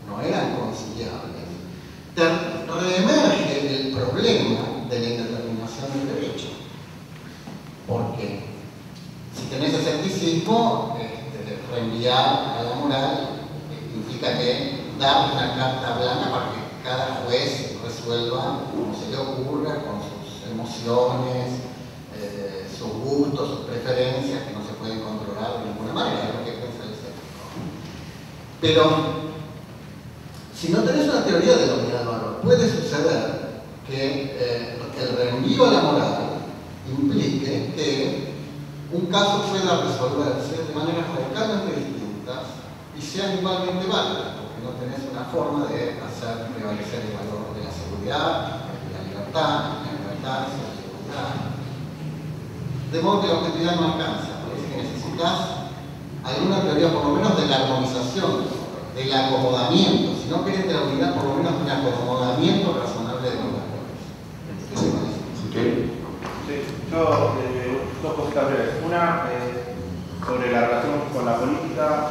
no eran conciliables. Reemerge el problema de la indeterminación del derecho. mismo, reenviar a la moral implica que dar una carta blanca para que cada juez resuelva como se le ocurra, con sus emociones, sus gustos, sus preferencias, que no se pueden controlar de ninguna manera, es lo que piensa el escéptico. Pero, si no tenés una teoría de la unidad del valor, puede suceder que el reenvío a la moral implique que un caso pueda resolverse de maneras radicalmente distintas y sean igualmente válidas, porque no tenés una forma de hacer prevalecer el valor de la seguridad, de la libertad, la seguridad. De modo que la objetividad no alcanza, parece que necesitas alguna teoría por lo menos de la armonización, del acomodamiento, si no querés de la unidad, por lo menos de un acomodamiento razonable de los valores. ¿Qué se parece? Sí, yo dos cositas breves. Una, sobre la relación con la política.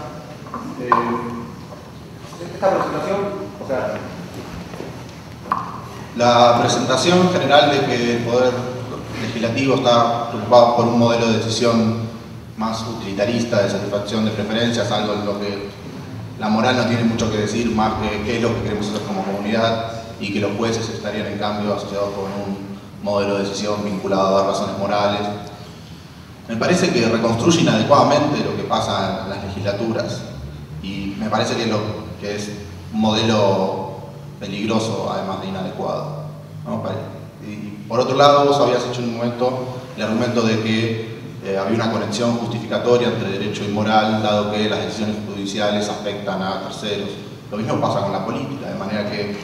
Esta presentación, o sea... La presentación general de que el Poder Legislativo está preocupado por un modelo de decisión más utilitarista, de satisfacción de preferencias, algo en lo que la moral no tiene mucho que decir, más que qué es lo que queremos hacer como comunidad, y que los jueces estarían en cambio asociados con un modelo de decisión vinculado a razones morales. Me parece que reconstruyen adecuadamente lo que pasa en las legislaturas, y me parece que es un modelo peligroso, además de inadecuado, ¿no? Y por otro lado, vos habías hecho en un momento el argumento de que había una conexión justificatoria entre derecho y moral, dado que las decisiones judiciales afectan a terceros. Lo mismo pasa con la política, de manera que,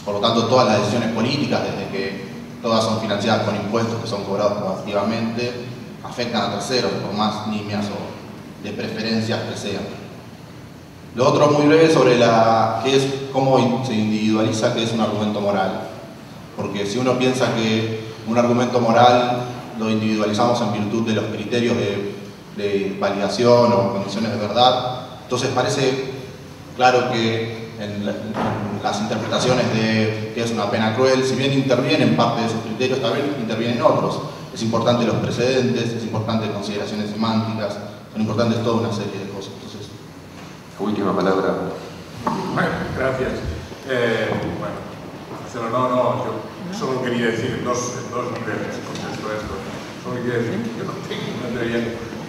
por lo tanto, todas las decisiones políticas, desde que todas son financiadas con impuestos que son cobrados proactivamente, afectan a terceros, por más nimias o de preferencias que sean. Lo otro muy breve sobre cómo se individualiza qué es un argumento moral. Porque si uno piensa que un argumento moral lo individualizamos en virtud de los criterios de validación o condiciones de verdad, entonces parece claro que en las interpretaciones de qué es una pena cruel, si bien intervienen parte de esos criterios, también intervienen otros. Es importante los precedentes, es importante consideraciones semánticas, son importantes toda una serie de cosas. Entonces, última palabra. Bueno, gracias. Bueno, Marcelo, yo solo quería decir en dos niveles, contesto esto. Solo quería decir que yo no tengo una teoría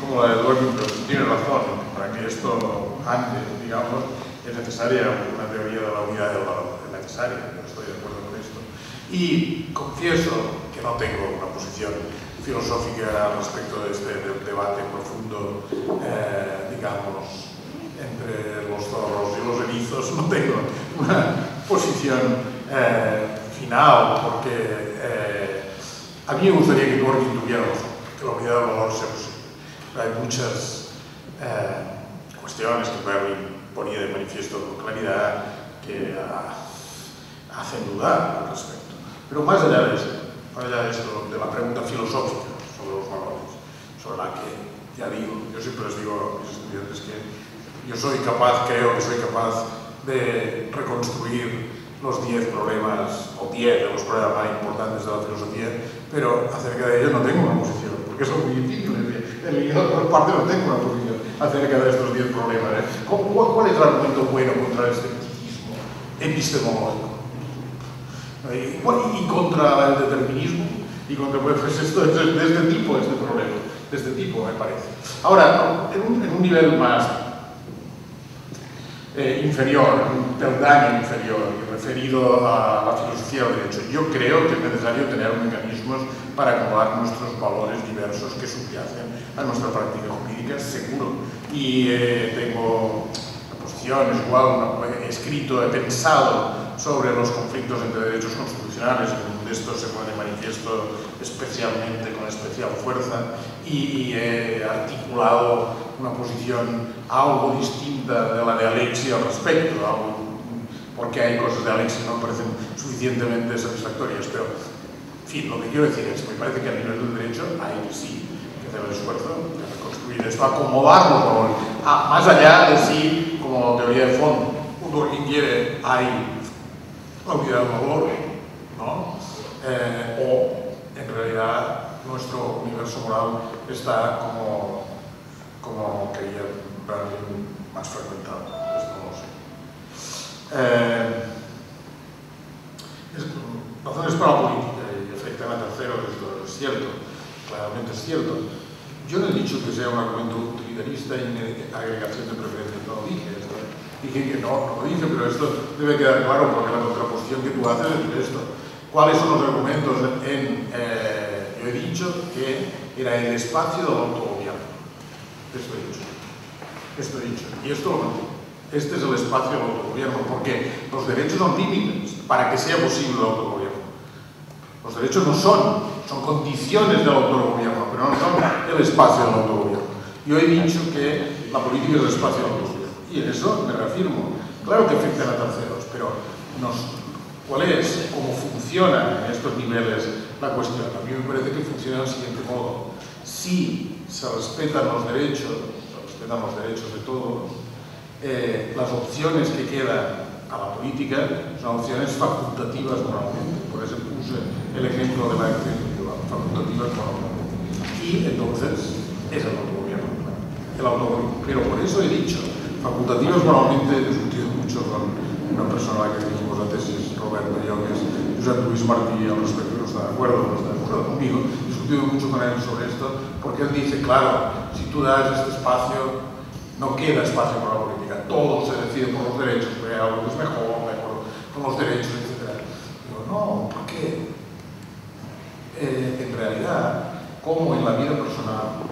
como la de Dworkin, pero tiene razón. Para que esto ande, digamos, es necesaria una teoría de la unidad del valor. Es necesaria, yo estoy de acuerdo con esto. Y confieso que no tengo una posición filosófica respecto de este debate profundo, digamos, entre los zorros y los erizos. No tengo una posición final, porque a mí me gustaría que Dworkin tuviera que la unidad del valor sea posible. Hay muchas cuestiones que Berlin ponía de manifiesto con claridad que hacen dudar al respecto. Pero más allá de esto, de la pregunta filosófica sobre los valores, sobre la que, ya digo, yo siempre les digo a mis estudiantes que yo creo que soy capaz de reconstruir los 10 problemas, o 10 de los problemas más importantes de la filosofía, pero acerca de ellos no tengo una posición, porque eso es muy difícil. Yo por parte no tengo una posición acerca de estos 10 problemas. ¿Cuál es el argumento bueno contra el escepticismo epistemológico? Y contra el determinismo, y contra pues, esto de este problema, de este tipo, me parece. Ahora, en un nivel más inferior, un peldaño inferior, referido a la filosofía del derecho, yo creo que es necesario tener mecanismos para acomodar nuestros valores diversos que subyacen a nuestra práctica jurídica, seguro. Y tengo posiciones, igual, he escrito, he pensado sobre los conflictos entre derechos constitucionales, y de esto se pone de manifiesto especialmente, con especial fuerza, y he articulado una posición algo distinta de la de Alexis al respecto, porque hay cosas de Alexis que no me parecen suficientemente satisfactorias, pero, en fin, lo que quiero decir es que me parece que a nivel del derecho hay que sí que hacer el esfuerzo de reconstruir esto, acomodarlo, más allá de sí como teoría de fondo. Dworkin quiere, hay la unidad del valor, ¿no? O, en realidad, nuestro universo moral está como como quería Berlín más fragmentado. Esto no lo sé. Razones para la política, y efectivamente tercero, esto es cierto, claramente es cierto. Yo no he dicho que sea un argumento utilitarista y agregación de preferencias, no lo dije. Dije que no lo dije, pero esto debe quedar claro porque la contraposición que tú haces es esto. ¿Cuáles son los argumentos? Yo he dicho que era el espacio del autogobierno. Esto he dicho. Y esto lo mantengo. Este es el espacio del autogobierno, porque los derechos son límites para que sea posible el autogobierno. Los derechos no son condiciones del autogobierno, pero no son el espacio del autogobierno. Yo he dicho que la política es el espacio del autogobierno. Y en eso me reafirmo. Claro que afectan a terceros, pero ¿cuál es? ¿Cómo funciona en estos niveles la cuestión? A mí me parece que funciona del siguiente modo. Si se respetan los derechos de todos, las opciones que quedan a la política son opciones facultativas moralmente. Por eso puse el ejemplo de la acción individual, facultativas moralmente. Y entonces es el autogobierno. Pero por eso he dicho facultativos moralmente. He discutido mucho con una persona que dijimos la tesis, Roberto y yo, que es Josep Luis Martí, al respecto, no está de acuerdo conmigo. He discutido mucho con él sobre esto, porque él dice, claro, si tú das este espacio, no queda espacio para la política, todo se decide por los derechos, porque algo es mejor con los derechos, etc. Digo, no, ¿por qué? En realidad, como en la vida personal,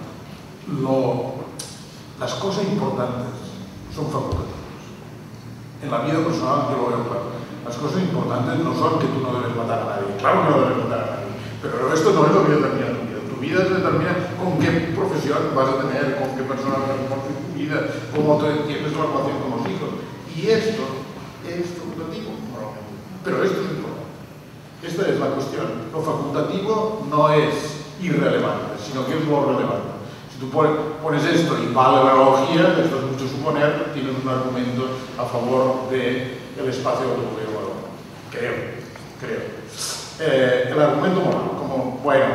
las cosas importantes son facultativas. En la vida personal yo lo veo claro. Las cosas importantes no son que tú no debes matar a nadie. Claro que no debes matar a nadie. Pero esto no es lo que determina tu vida. Tu vida se determina con qué profesión vas a tener, con qué persona vas a compartir tu vida, cómo tienes la relación con los hijos. Y esto es facultativo, normalmente. Pero esto es importante. Esta es la cuestión. Lo facultativo no es irrelevante, sino que es lo relevante. Tú pones esto y vale la analogía, esto es mucho suponer, tienes un argumento a favor del espacio de autogobierno. Creo. El argumento moral, como, bueno,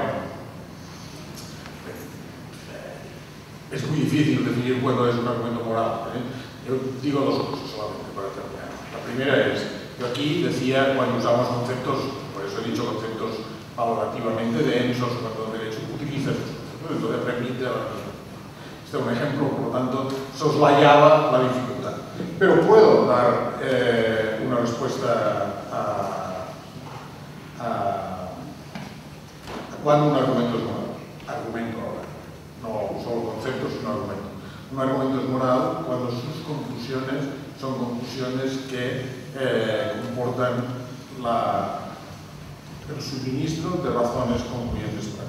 es muy difícil definir cuándo es un argumento moral. Yo digo dos cosas solamente para terminar. La primera es, yo aquí decía cuando usamos conceptos, por eso he dicho conceptos valorativamente densos, cuando el derecho utiliza esos conceptos. Entonces remite a la misma. Este es un ejemplo, por lo tanto, soslayaba la dificultad. Pero puedo dar una respuesta a cuando un argumento es moral. Argumento ahora. No solo conceptos, sino argumento. Un argumento es moral cuando sus conclusiones son conclusiones que comportan el suministro de razones concluyentes para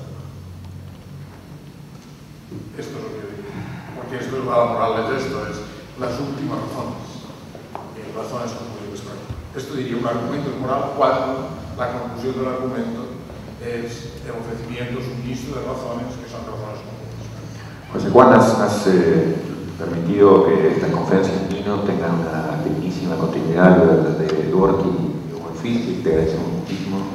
esto es lo que yo digo, porque esto es la moral de esto, es las últimas razones concluyentes para esto. Esto diría un argumento es moral cuando la conclusión del argumento es el ofrecimiento, suministro de razones que son razones concluyentes. José Juan, has permitido que estas conferencias en Nino tengan una dignísima continuidad de Dworkin y Wolfis, y te agradecemos muchísimo.